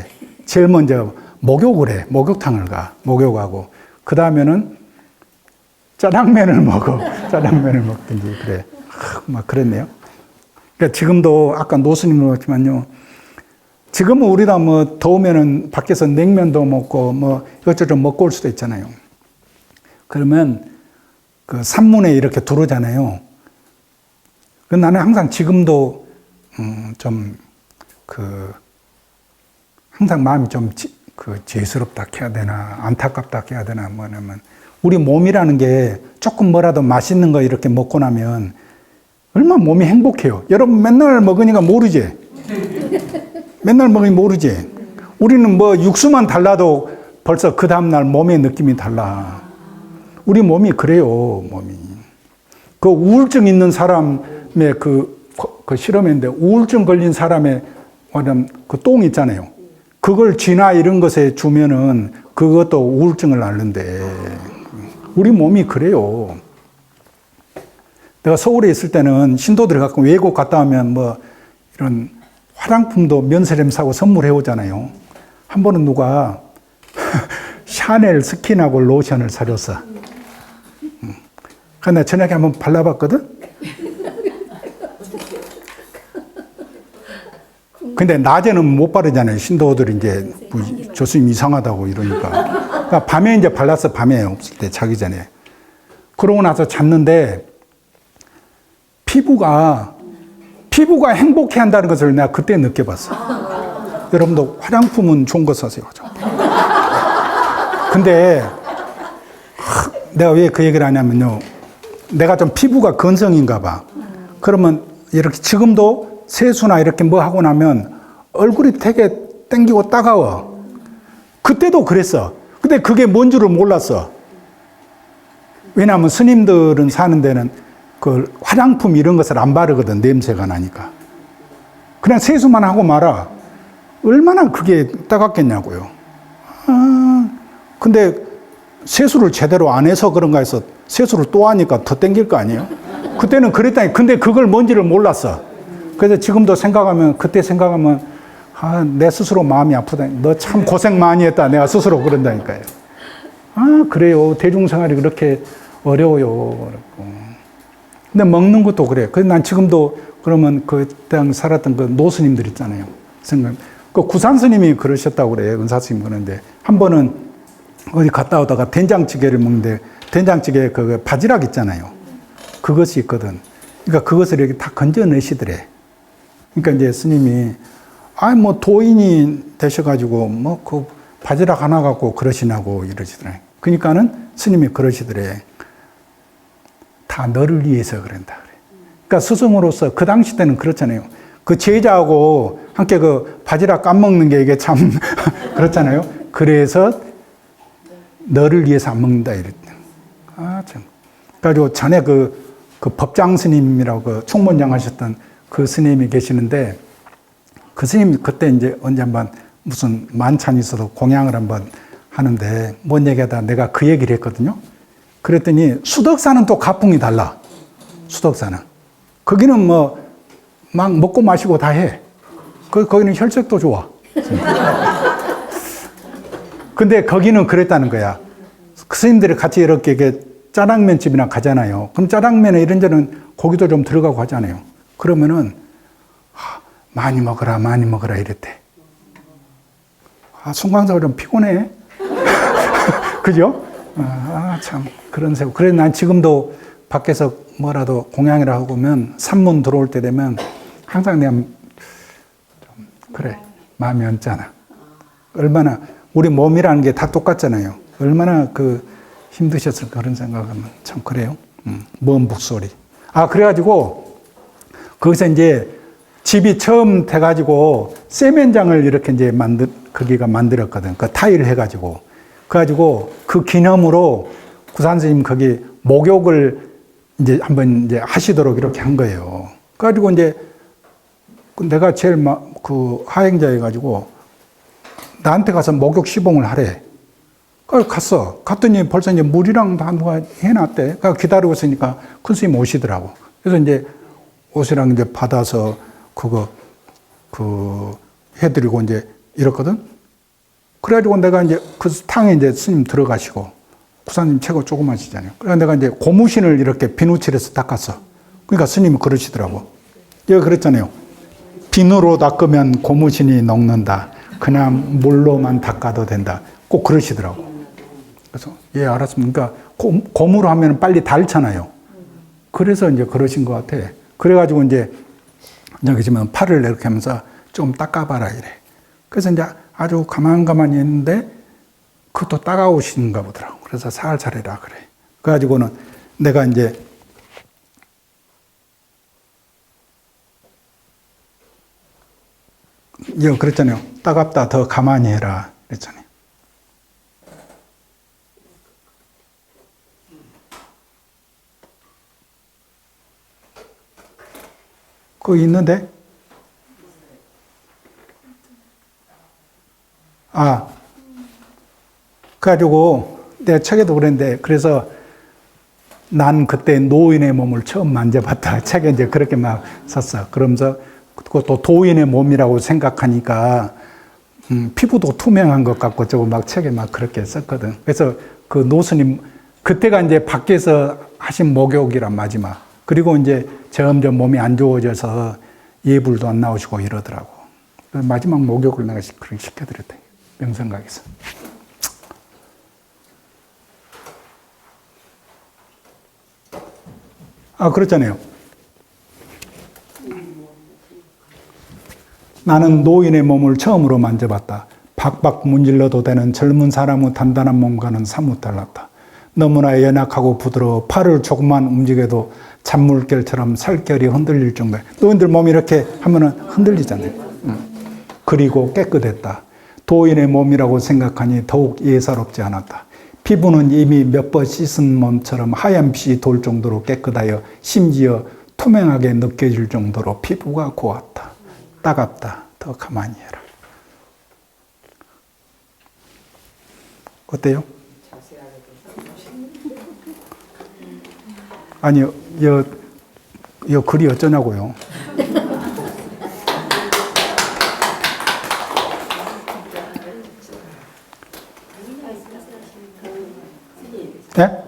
제일 먼저 목욕을 해. 목욕탕을 가. 목욕하고. 그 다음에는 짜장면을 먹어. 짜장면을 먹든지. 그래. 막 그랬네요. 그러니까 지금도 아까 노스님도 그렇지만요. 지금은 우리가 뭐 더우면은 밖에서 냉면도 먹고 뭐 이것저것 먹고 올 수도 있잖아요. 그러면 그 산문에 이렇게 들어오잖아요. 그 나는 항상 지금도 항상 마음이 좀 죄스럽다 해야 되나 안타깝다 해야 되나 뭐냐면 우리 몸이라는 게 조금 뭐라도 맛있는 거 이렇게 먹고 나면 얼마나 몸이 행복해요. 여러분 맨날 먹으니까 모르지? 맨날 먹으니 모르지. 우리는 뭐 육수만 달라도 벌써 그 다음날 몸의 느낌이 달라. 우리 몸이 그래요, 몸이. 그 우울증 있는 사람의 그 실험인데, 우울증 걸린 사람의 그 똥 있잖아요. 그걸 쥐나 이런 것에 주면은 그것도 우울증을 앓는데, 우리 몸이 그래요. 내가 서울에 있을 때는 신도들이 갖고 외국 갔다 오면 뭐 이런 화장품도 면세점 사고 선물해 오잖아요. 한 번은 누가 샤넬 스킨하고 로션을 사줬어. 근데 저녁에 한번 발라봤거든? 근데 낮에는 못 바르잖아요. 신도들이 이제 교수님 이상하다고 이러니까. 그러니까 밤에 이제 발랐어. 밤에 없을 때 자기 전에. 그러고 나서 잤는데 피부가 행복해 한다는 것을 내가 그때 느껴봤어. 여러분도 화장품은 좋은 거 사세요. 근데 내가 왜 그 얘기를 하냐면요. 내가 좀 피부가 건성인가 봐. 그러면 이렇게 지금도 세수나 이렇게 뭐 하고 나면 얼굴이 되게 땡기고 따가워. 그때도 그랬어. 근데 그게 뭔 줄을 몰랐어. 왜냐하면 스님들은 사는 데는 그 화장품 이런 것을 안 바르거든. 냄새가 나니까. 그냥 세수만 하고 말아. 얼마나 그게 따갑겠냐고요. 근데 세수를 제대로 안 해서 그런가 해서 세수를 또 하니까 더 땡길 거 아니에요? 그때는 그랬다니. 근데 그걸 뭔지를 몰랐어. 그래서 지금도 그때 생각하면, 내 스스로 마음이 아프다. 너 참 고생 많이 했다. 내가 스스로 그런다니까요. 그래요. 대중생활이 그렇게 어려워요. 근데 먹는 것도 그래. 그래서 난 지금도 그러면 그때 살았던 그 노스님들 있잖아요. 그 구산 스님이 그러셨다고 그래요. 은사 스님 그러는데 한 번은 어디 갔다 오다가 된장찌개를 먹는데 된장찌개에 그 바지락 있잖아요. 그것이 있거든. 그러니까 그것을 이렇게 다 건져내시더래. 그러니까 이제 스님이 뭐 도인이 되셔가지고 뭐 그 바지락 하나 갖고 그러시냐고 이러시더래. 그러니까는 스님이 그러시더래. 다 너를 위해서 그런다 그래. 그러니까 스승으로서 그 당시 때는 그렇잖아요. 그 제자하고 함께 그 바지락 까먹는 게 이게 참 그렇잖아요. 그래서 너를 위해서 안 먹는다 이랬대. 참. 그래가지고 전에 그 법장 스님이라고 그 총무장 하셨던 그 스님이 계시는데 그 스님이 그때 이제 언제 한번 무슨 만찬이 있어도 공양을 한번 하는데 뭔 얘기하다 내가 그 얘기를 했거든요. 그랬더니 수덕사는 또 가풍이 달라. 수덕사는. 거기는 뭐 막 먹고 마시고 다 해. 거기는 혈색도 좋아. 근데 거기는 그랬다는 거야. 그 스님들이 같이 이렇게 짜장면 집이나 가잖아요. 그럼 짜장면에 이런 데는 고기도 좀 들어가고 하잖아요. 그러면은 많이 먹어라 이랬대. 송광사가 좀 피곤해. 그죠? 참 그런 세고. 그래 난 지금도 밖에서 뭐라도 공양이라 하고 오면 산문 들어올 때 되면 항상 내가 좀 그래 마음이 언짢아. 얼마나 우리 몸이라는 게 다 똑같잖아요. 얼마나 그 힘드셨을까 그런 생각하면 참 그래요. 먼 북소리. 그래가지고 거기서 이제 집이 처음 돼가지고 세면장을 이렇게 이제 거기가 만들었거든. 그 타일 해가지고. 그래가지고 그 기념으로 구산스님 거기 목욕을 이제 한번 이제 하시도록 이렇게 한 거예요. 그래가지고 이제 내가 제일 그 하행자여가지고 나한테 가서 목욕 시봉을 하래. 갔어. 갔더니 벌써 이제 물이랑 다 누가 해놨대. 기다리고 있으니까 큰 스님 오시더라고. 그래서 이제 옷이랑 이제 받아서 해드리고 이제 이랬거든. 그래가지고 내가 이제 그 탕에 이제 스님 들어가시고 구사님 최고 조그마시잖아요. 그래서 내가 이제 고무신을 이렇게 비누칠해서 닦았어. 그러니까 스님이 그러시더라고. 여기 그랬잖아요. 비누로 닦으면 고무신이 녹는다. 그냥 물로만 닦아도 된다. 꼭 그러시더라고. 그래서 예 알았습니다. 그러니까 고무로 하면 빨리 닳잖아요. 그래서 이제 그러신 것 같아. 그래가지고 이제 여기 지금 팔을 이렇게 하면서 좀 닦아봐라 이래. 그래서 이제 아주 가만히 했는데 그것도 따가우신가 보더라고. 그래서 살살 해라 그래. 그래가지고는 내가 이제 그랬잖아요. 따갑다 더 가만히 해라 그랬잖아요. 그거 있는데? 그래가지고 내가 책에도 그랬는데, 그래서 난 그때 노인의 몸을 처음 만져봤다. 책에 이제 그렇게 막 썼어. 그러면서 그것도 도인의 몸이라고 생각하니까 피부도 투명한 것 같고 저거 막 책에 막 그렇게 썼거든. 그래서 그 노스님 그때가 이제 밖에서 하신 목욕이란 마지막. 그리고 이제 점점 몸이 안 좋아져서 예불도 안 나오시고 이러더라고. 마지막 목욕을 내가 그렇게 시켜드렸다. 명성각에서. 그렇잖아요. 나는 노인의 몸을 처음으로 만져봤다. 박박 문질러도 되는 젊은 사람의 단단한 몸과는 사뭇 달랐다. 너무나 연약하고 부드러워 팔을 조금만 움직여도 잔물결처럼 살결이 흔들릴 정도에. 노인들 몸이 이렇게 하면은 흔들리잖아요. 그리고 깨끗했다. 도인의 몸이라고 생각하니 더욱 예사롭지 않았다. 피부는 이미 몇 번 씻은 몸처럼 하얀 빛이 돌 정도로 깨끗하여 심지어 투명하게 느껴질 정도로 피부가 고왔다. 따갑다. 더 가만히 해라. 어때요? 아니요, 여 글이 어쩌냐고요. 네?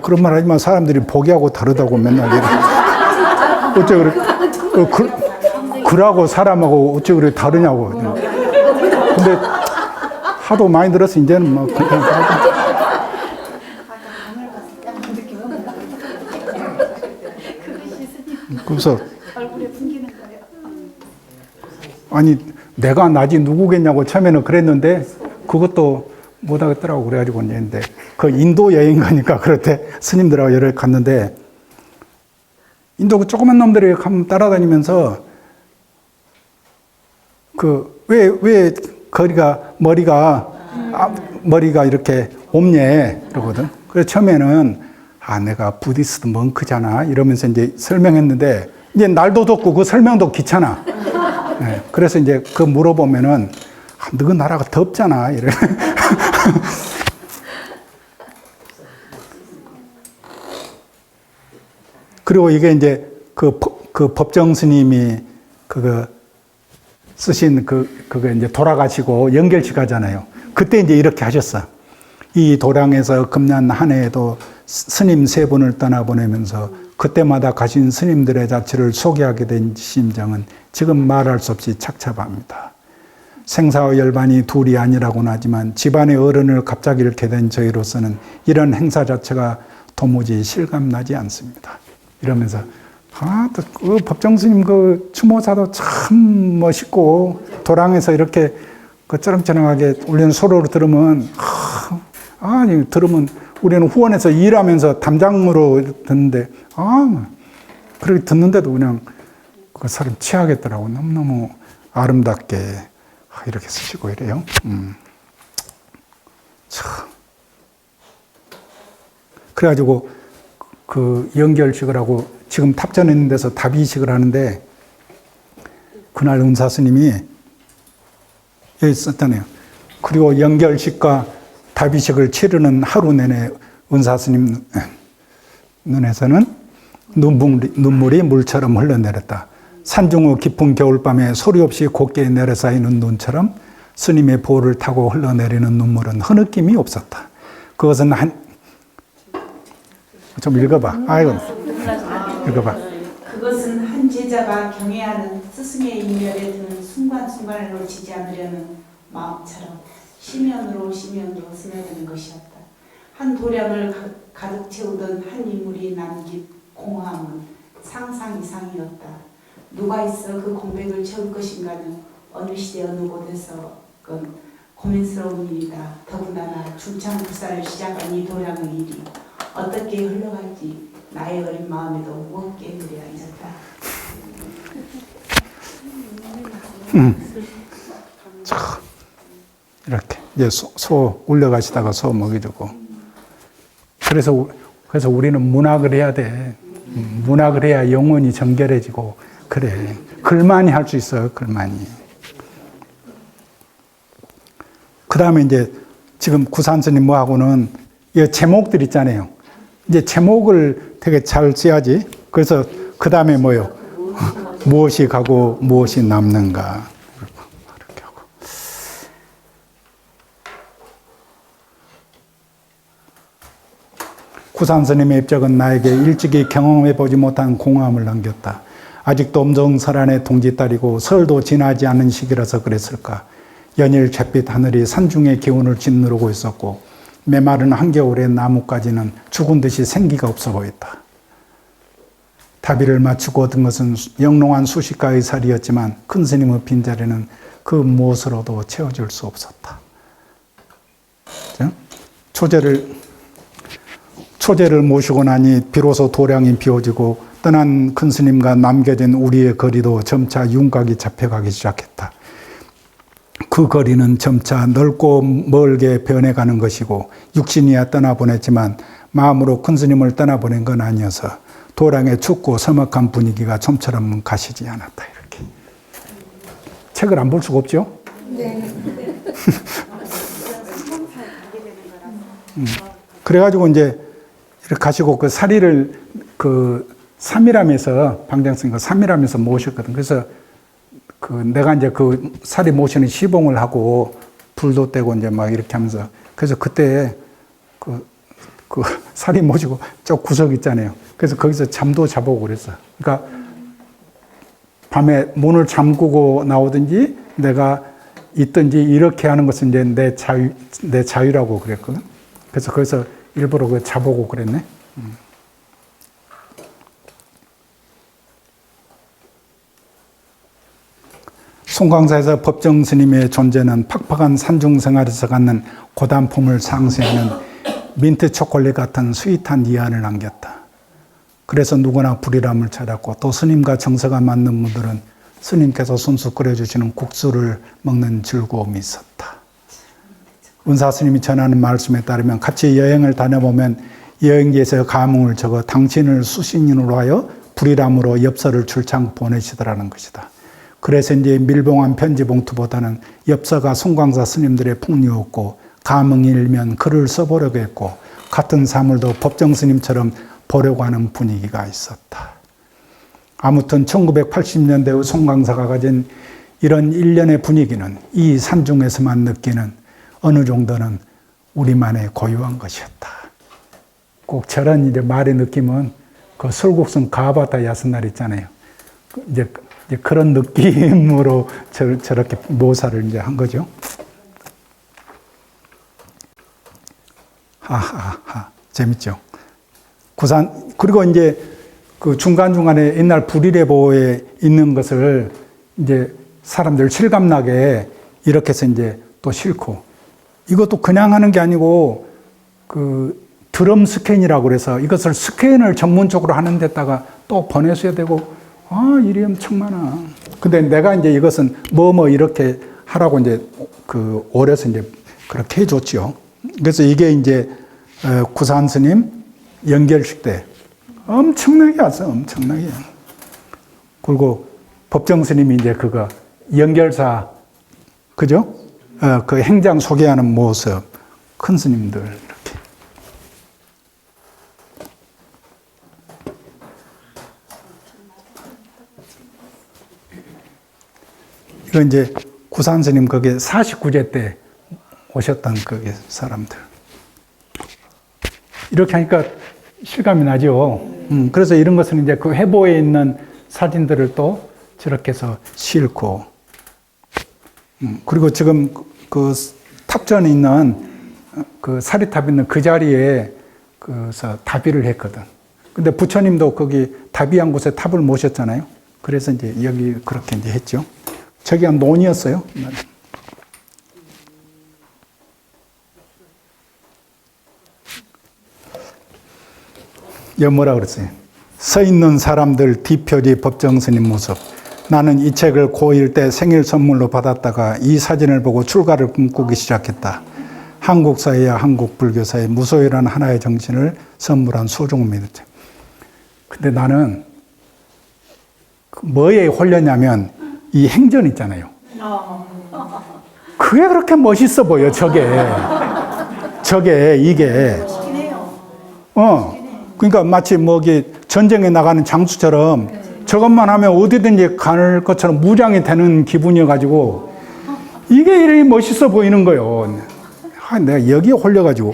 그런 말 하지 마. 사람들이 보기하고 다르다고 맨날 이래. 어째 그래? 글하고 사람하고 어째 그래 다르냐고. 근데 하도 많이 들어서 이제는 뭐 그래서 아니 내가 나지 누구겠냐고 처음에는 그랬는데 그것도 못하겠더라고. 그래가지고 이제 그 인도 여행 가니까 그렇대. 스님들하고 여러 갔는데 인도 그 조그만 놈들이 따라다니면서 왜 머리가 이렇게 없냐 그러거든. 그래서 처음에는 내가 부디스트 멍크잖아 이러면서 이제 설명했는데 이제 날도 덥고 그 설명도 귀찮아. 네, 그래서 이제 그 물어보면은 너 나라가 덥잖아 이래. 그리고 이게 이제 그 법정 스님이 그거 쓰신 그거 이제 돌아가시고 연결식 하잖아요. 그때 이제 이렇게 하셨어. 이 도량에서 금년 한 해에도 스님 3분을 떠나보내면서 그때마다 가신 스님들의 자취를 소개하게 된 심정은 지금 말할 수 없이 착잡합니다. 생사와 열반이 둘이 아니라고는 하지만 집안의 어른을 갑자기 잃게 된 저희로서는 이런 행사 자체가 도무지 실감나지 않습니다. 이러면서 그 법정스님 그 추모사도 참 멋있고 도량에서 이렇게 그 쩌렁쩌렁하게 우리는 소로로 들으면 들으면 우리는 후원해서 일하면서 담장으로 듣는데 그렇게 듣는데도 그냥 그 사람 취하겠더라고. 너무너무 아름답게 이렇게 쓰시고 이래요. 참. 그래가지고 그 연결식을 하고 지금 탑전에 있는 데서 답이식을 하는데 그날 은사스님이 여기 썼잖아요. 그리고 연결식과 답이식을 치르는 하루 내내 은사스님 눈에서는 눈물이 물처럼 흘러내렸다. 산중의 깊은 겨울밤에 소리 없이 곱게 내려쌓이는 눈처럼 스님의 보를 타고 흘러내리는 눈물은 흐느낌이 없었다. 그것은 좀 읽어봐. 읽어봐. 그것은 한 제자가 경애하는 스승의 인면에 드는 순간순간을 놓치지 않으려는 마음처럼 시면으로 스며드는 것이었다. 한 도량을 가득 채우던 한 인물이 남긴 공허함은 상상 이상이었다. 누가 있어 그 공백을 채울 것인가는 어느 시대 어느 곳에서건 고민스러운 일이다. 더군다나 중창부사를 시작한 이 도량의 일이 어떻게 흘러갈지 나의 어린 마음에도 무겁게 그려야 있었다. 참, 이렇게 이제 소 울려가시다가 소 먹여주고. 그래서 우리는 문학을 해야 돼. 문학을 해야 영혼이 정결해지고 그래. 글만이 할 수 있어요. 글만이. 그 다음에 이제 지금 구산스님 뭐하고는 이 제목들 있잖아요. 이제 제목을 되게 잘 써야지. 그래서 그 다음에 뭐요? 무엇이 가고 무엇이 남는가. 이렇게 하고. 구산스님의 입적은 나에게 일찍이 경험해보지 못한 공허함을 남겼다. 아직도 엄정설안의 동지딸이고 설도 지나지 않은 시기라서 그랬을까. 연일 잿빛 하늘이 산중의 기운을 짓누르고 있었고 메마른 한겨울의 나무까지는 죽은 듯이 생기가 없어 보였다. 다비를 마치고 얻은 것은 영롱한 수식가의 살이었지만 큰 스님의 빈자리는 그 무엇으로도 채워줄 수 없었다. 초제를 모시고 나니 비로소 도량이 비워지고 떠난 큰 스님과 남겨진 우리의 거리도 점차 윤곽이 잡혀가기 시작했다. 그 거리는 점차 넓고 멀게 변해가는 것이고 육신이야 떠나보냈지만 마음으로 큰 스님을 떠나보낸 건 아니어서 도량의 춥고 서먹한 분위기가 좀처럼 가시지 않았다. 이렇게 책을 안 볼 수가 없죠? 네. 그래가지고 이제 이렇게 가시고 그 사리를 그 3일함에서 방장스님과 3일함에서 모셨거든. 그래서 그 내가 이제 그 사리 모시는 시봉을 하고 불도 떼고 이제 막 이렇게 하면서 그래서 그때 그 사리 모시고 저 구석 있잖아요. 그래서 거기서 잠도 자보고 그랬어. 그러니까 밤에 문을 잠그고 나오든지 내가 있든지 이렇게 하는 것은 이제 내 자유라고 그랬거든. 그래서 거기서 일부러 그 자보고 그랬네. 송광사에서 법정 스님의 존재는 팍팍한 산중 생활에서 갖는 고단품을 상쇄하는 민트 초콜릿 같은 스윗한 이안을 남겼다. 그래서 누구나 불이람을 찾았고 또 스님과 정서가 맞는 분들은 스님께서 손수 끓여주시는 국수를 먹는 즐거움이 있었다. 은사 스님이 전하는 말씀에 따르면 같이 여행을 다녀보면 여행지에서 감흥을 적어 당신을 수신인으로 하여 불이람으로 엽서를 출창 보내시더라는 것이다. 그래서 이제 밀봉한 편지 봉투보다는 엽서가 송광사 스님들의 풍류였고 감흥이 일면 글을 써보려고 했고 같은 사물도 법정 스님처럼 보려고 하는 분위기가 있었다. 아무튼 1980년대의 송광사가 가진 이런 일련의 분위기는 이 산중에서만 느끼는 어느 정도는 우리만의 고유한 것이었다. 꼭 저런 이제 말의 느낌은 그 설국성 가바타 야스날 있잖아요. 이제 그런 느낌으로 저렇게 묘사를 이제 한 거죠. 하하하 재밌죠. 그리고 이제 그 중간중간에 옛날 불이레보에 있는 것을 이제 사람들 실감나게 이렇게 해서 이제 또 싣고 이것도 그냥 하는 게 아니고 그 드럼 스캔이라고 그래서 이것을 스캔을 전문적으로 하는 데다가 또 보내셔야 되고 일이 엄청 많아. 근데 내가 이제 이것은 뭐 이렇게 하라고 이제 그 올해서 이제 그렇게 해줬죠. 그래서 이게 이제 구산 스님 연결식 때 엄청나게 왔어, 엄청나게. 그리고 법정 스님이 이제 그거 연결사, 그죠? 그 행장 소개하는 모습, 큰 스님들 이렇게. 이건 이제 구산 스님 거기 49제 때 오셨던 거기 사람들. 이렇게 하니까 실감이 나죠. 그래서 이런 것은 이제 그 회보에 있는 사진들을 또 저렇게 해서 싣고. 그리고 지금 그 탑전에 있는 그 사리탑 있는 그 자리에 그래서 다비를 했거든. 근데 부처님도 거기 다비한 곳에 탑을 모셨잖아요. 그래서 이제 여기 그렇게 이제 했죠. 저기가 논이었어요. 여기 뭐라 그랬어요? 서 있는 사람들 뒤표리 법정 스님 모습, 나는 이 책을 고1 때 생일 선물로 받았다가 이 사진을 보고 출가를 꿈꾸기 시작했다. 한국 사회와 한국 불교 사회 무소유라는 하나의 정신을 선물한 소중한 믿었지. 근데 나는 뭐에 홀렸냐면 이 행전 있잖아요. 그게 그렇게 멋있어 보여, 저게. 이게. 그러니까 마치 전쟁에 나가는 장수처럼 저것만 하면 어디든지 갈 것처럼 무장이 되는 기분이어가지고 이게 이렇게 멋있어 보이는 거예요. 내가 여기에 홀려가지고.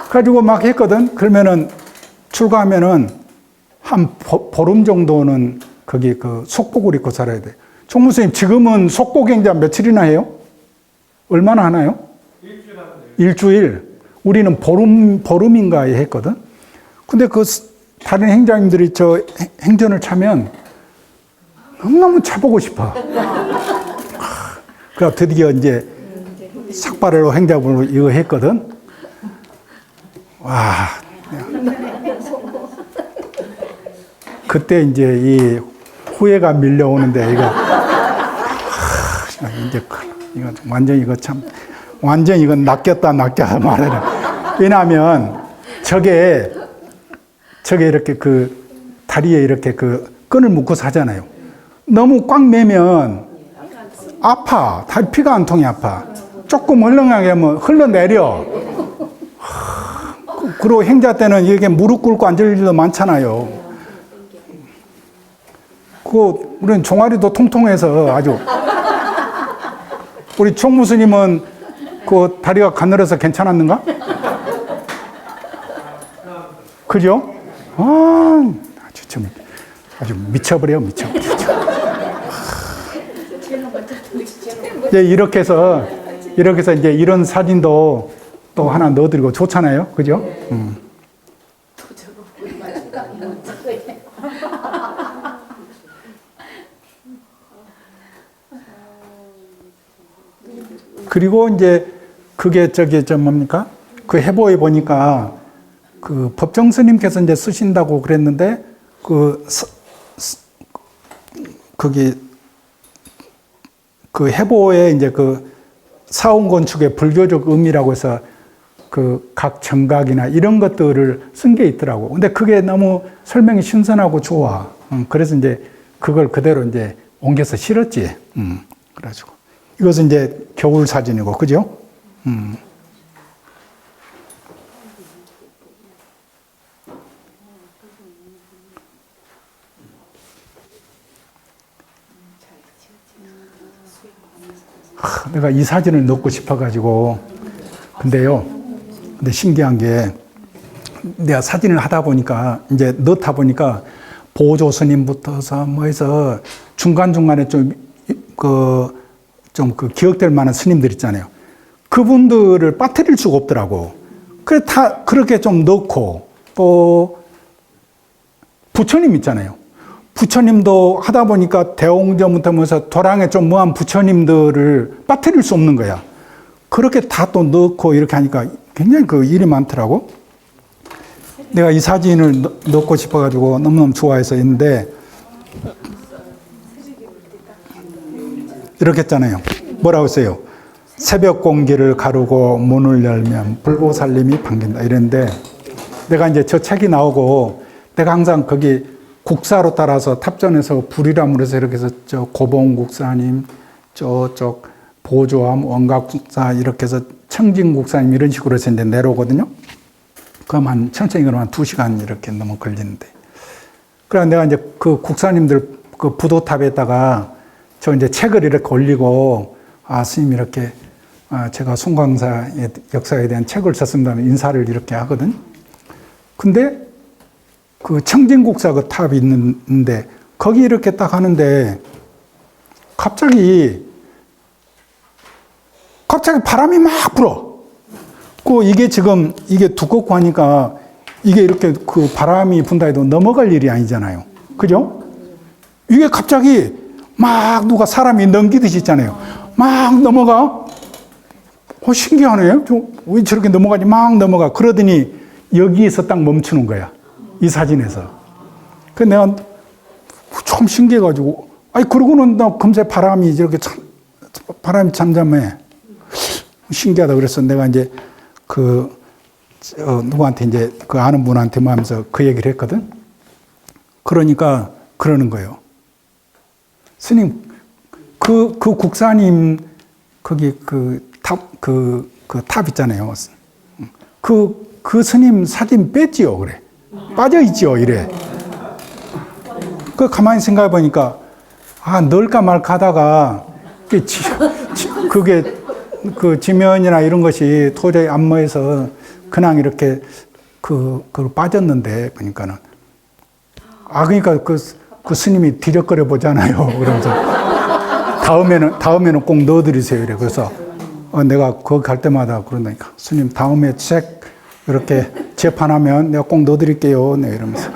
가지고 막 했거든. 그러면은 출가하면은 한 보름 정도는 거기 속복을 입고 살아야 돼. 총무스님 지금은 속복행자 며칠이나 해요? 얼마나 하나요? 일주일. 우리는 보름인가에 했거든. 근데 다른 행자님들이 저 행전을 차면 너무너무 차보고 싶어. 그래서 드디어 이제 삭발로 행자부로 이거 했거든. 와. 그때 이제 이 후회가 밀려오는데 이거 이거 완전 이거 참 완전 이건 낚였다 말해라. 왜냐하면 저게 이렇게 다리에 이렇게 끈을 묶고 사잖아요. 너무 꽉 매면 아파. 피가 안 통해 아파. 조금 흘렁하게 하면 흘러내려. 그리고 행자 때는 이게 무릎 꿇고 앉을 일도 많잖아요. 우리는 종아리도 통통해서 아주. 우리 총무스님은 다리가 가늘어서 괜찮았는가? 그죠? 아주 미쳐버려. 이렇게 해서 이제 이런 사진도 또 하나 넣어드리고 좋잖아요. 그죠? 그리고 이제 그게 뭡니까? 그 해보에 보니까 법정 스님께서 이제 쓰신다고 그랬는데 거기 해보에 이제 사원 건축의 불교적 의미라고 해서 각 정각이나 이런 것들을 쓴 게 있더라고. 근데 그게 너무 설명이 신선하고 좋아. 그래서 이제 그걸 그대로 이제 옮겨서 실었지. 그래가지고 이것은 이제 겨울 사진이고, 그죠? 내가 이 사진을 넣고 싶어가지고. 근데 신기한 게 내가 사진을 하다 보니까 이제 넣다 보니까 보조 스님부터서 해서 중간중간에 좀 기억될 만한 스님들 있잖아요. 그분들을 빠뜨릴 수가 없더라고. 그래 다 그렇게 좀 넣고 또 부처님 있잖아요. 부처님도 하다 보니까 대홍전부터 해서 도량에 좀 무한 부처님들을 빠뜨릴 수 없는 거야. 그렇게 다 또 넣고 이렇게 하니까 굉장히 일이 많더라고. 내가 이 사진을 넣고 싶어가지고 너무너무 좋아해서 있는데 이렇게 했잖아요. 뭐라고 했어요? 새벽 공기를 가르고 문을 열면 불보살님이 반긴다 이랬는데 내가 이제 저 책이 나오고 내가 항상 거기 국사로 따라서 탑전에서 불이람으로 해서 이렇게 해서 저 고봉국사님 저쪽 보조암 원각국사 이렇게 해서 청진국사님 이런 식으로 해서 이제 내려오거든요. 그럼 천천히 그러면 2시간 이렇게 넘어 걸리는데. 그래서 내가 이제 그 국사님들 부도탑에다가 저 이제 책을 이렇게 올리고 스님 이렇게 제가 송광사의 역사에 대한 책을 썼습니다. 인사를 이렇게 하거든. 근데 청진국사 탑이 있는데 거기 이렇게 딱 하는데 갑자기 바람이 막 불어. 이게 지금 이게 두껍고 하니까 이게 이렇게 바람이 분다 해도 넘어갈 일이 아니잖아요. 그죠? 이게 갑자기 막 누가 사람이 넘기듯이 있잖아요. 막 넘어가. 신기하네요. 왜 저렇게 넘어가지? 막 넘어가. 그러더니 여기에서 딱 멈추는 거야. 이 사진에서. 그래서 내가 참 신기해가지고, 아니, 그러고는 나 금세 바람이 이렇게 바람이 잠잠해. 신기하다 그래서 내가 이제 누구한테 이제 그 아는 분한테 하면서 그 얘기를 했거든. 그러니까 그러는 거예요. 스님, 그 국사님, 거기 탑 있잖아요. 그 스님 사진 뺐지요, 그래. 빠져있지요, 이래. 가만히 생각해 보니까, 넣을까 말까 하다가, 그게, 그 지면이나 이런 것이 도저히 안 모여서 그냥 이렇게 그걸 빠졌는데, 그러니까는. 그러니까 그 스님이 디력거려 보잖아요. 그러면서 다음에는 꼭 넣어드리세요. 이래. 그래서 내가 거기 갈 때마다 그런다니까. 스님, 다음에 책 이렇게 재판하면 내가 꼭 넣어드릴게요. 네, 이러면서.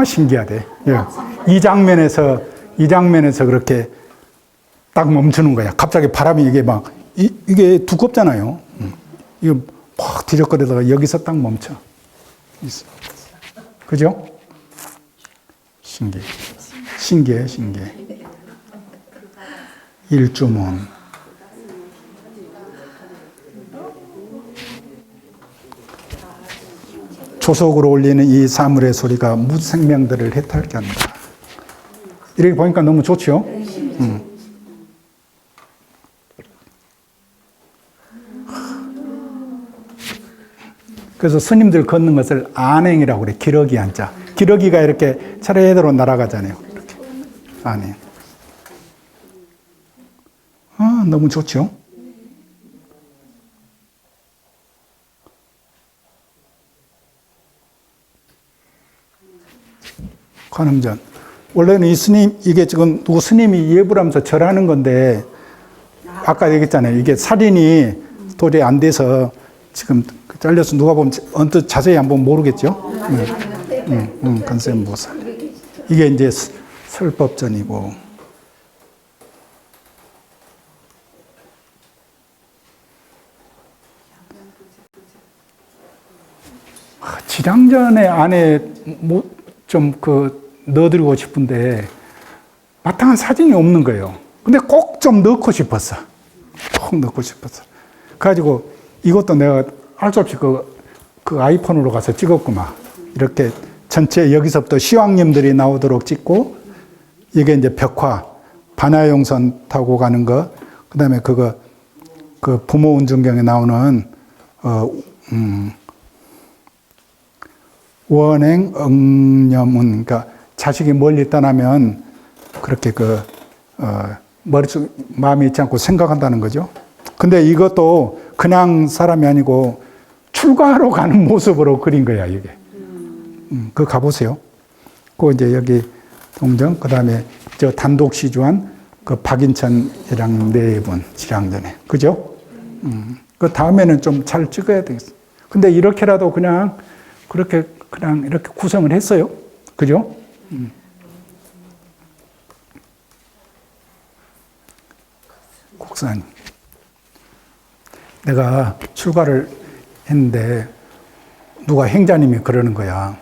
신기하대. 예. 이 장면에서 그렇게 딱 멈추는 거야. 갑자기 바람이 이게 이게 두껍잖아요. 이거 막 뒤적거리다가 여기서 딱 멈춰. 있어. 그죠? 신기해. 일주문. 조속으로 울리는 이 사물의 소리가 무생명들을 해탈케 한다. 이렇게 보니까 너무 좋죠? 그래서 스님들 걷는 것을 안행이라고 그래. 기러기 한자. 기러기가 이렇게 차례대로 날아가잖아요. 이렇게. 안행. 너무 좋죠? 관음전. 원래는 이게 지금 누구 스님이 예불하면서 절하는 건데, 아까 얘기했잖아요. 이게 살인이 도저히 안 돼서 지금 잘려서 누가 보면 언뜻 자세히 한번 모르겠죠? 건세음보살. 이게 이제 설법전이고. 지장전에 안에 좀 넣어드리고 싶은데 마땅한 사진이 없는 거예요. 근데 꼭 좀 넣고 싶었어. 그래가지고 이것도 내가 할 수 없이 그 아이폰으로 가서 찍었구만. 이렇게 전체 여기서부터 시황님들이 나오도록 찍고, 이게 이제 벽화, 반야용선 타고 가는 거, 그 다음에 그 부모 운전경에 나오는, 원행 응념은, 그러니까 자식이 멀리 떠나면 그렇게 머릿속, 마음이 있지 않고 생각한다는 거죠. 근데 이것도 그냥 사람이 아니고 출가하러 가는 모습으로 그린 거야, 이게. 그거 가보세요. 이제 여기 동정, 그 다음에 저 단독 시주한 박인천이랑 네 분, 지량전에. 그죠? 그 다음에는 좀 잘 찍어야 되겠어. 근데 이렇게라도 그렇게 구성을 했어요. 그죠? 국사님. 내가 출가를 했는데 누가 행자님이 그러는 거야.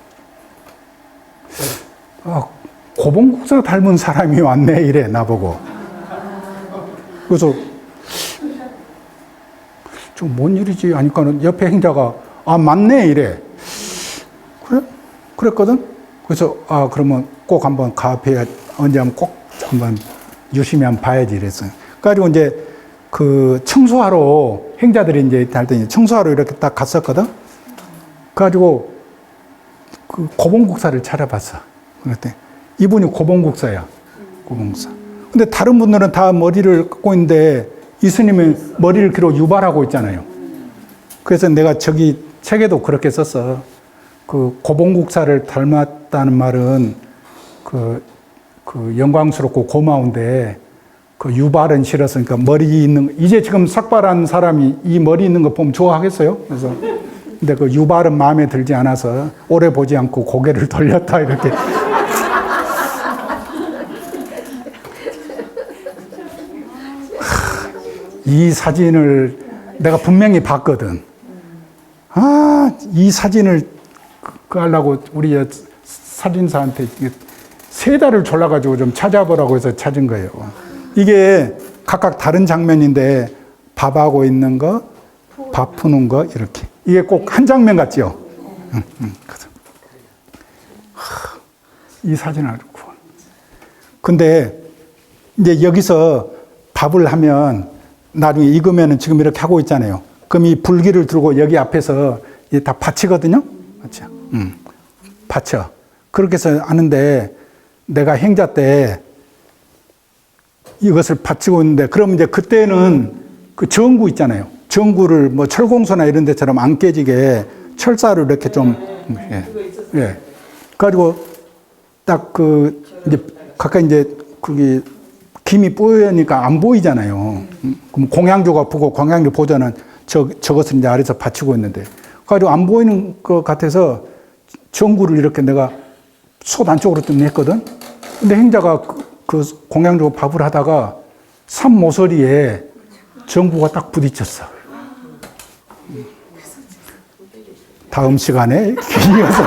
고봉국사 닮은 사람이 왔네 이래 나보고. 그래서 좀 뭔 일이지 하니까는 옆에 행자가 맞네 이래. 그래? 그랬거든? 그래서 그러면 꼭 한번 가봐야 언제 하면 꼭 한번 유심히 한번 봐야지 이랬어요. 그래가지고 이제 청소하러 행자들이 이제 할 때 청소하러 이렇게 딱 갔었거든? 그래가지고 고봉국사를 찾아봤어. 그랬더니 이분이 고봉국사야. 고봉국사. 근데 다른 분들은 다 머리를 갖고 있는데 이 스님은 머리를 길어 유발하고 있잖아요. 그래서 내가 저기 책에도 그렇게 썼어. 고봉국사를 닮았다는 말은 영광스럽고 고마운데 유발은 싫었으니까 머리 있는, 이제 지금 삭발한 사람이 이 머리 있는 거 보면 좋아하겠어요? 그래서 근데 유발은 마음에 들지 않아서 오래 보지 않고 고개를 돌렸다 이렇게. 이 사진을 내가 분명히 봤거든. 이 사진을 하려고 우리 사진사한테 세 달을 졸라가지고 좀 찾아보라고 해서 찾은 거예요. 이게 각각 다른 장면인데 밥하고 있는 거, 밥 푸는 거 이렇게. 이게 꼭 한 장면 같지요? 그래서 이 사진을 아주 구워. 근데 이제 여기서 밥을 하면 나중에 익으면은 지금 이렇게 하고 있잖아요. 그럼 이 불기를 들고 여기 앞에서 이게 다 받치거든요? 받쳐. 받쳐. 그렇게 해서 하는데 내가 행자 때 이것을 받치고 있는데 그럼 이제 그때는 그 전구 있잖아요. 전구를 뭐 철공소나 이런 데처럼 안 깨지게 철사를 이렇게 좀, 예. 그래가지고 딱 그 이제 가까이 이제 그게 김이 뿌여니까 안 보이잖아요. 그럼 공양조가 보고 공양조 보자는 저것을 이제 아래서 받치고 있는데 그래가지고 안 보이는 것 같아서 전구를 이렇게 내가 솥 안쪽으로 좀 냈거든. 근데 행자가 그 공양조 밥을 하다가 산 모서리에 전구가 딱 부딪혔어. 다음 시간에 이어서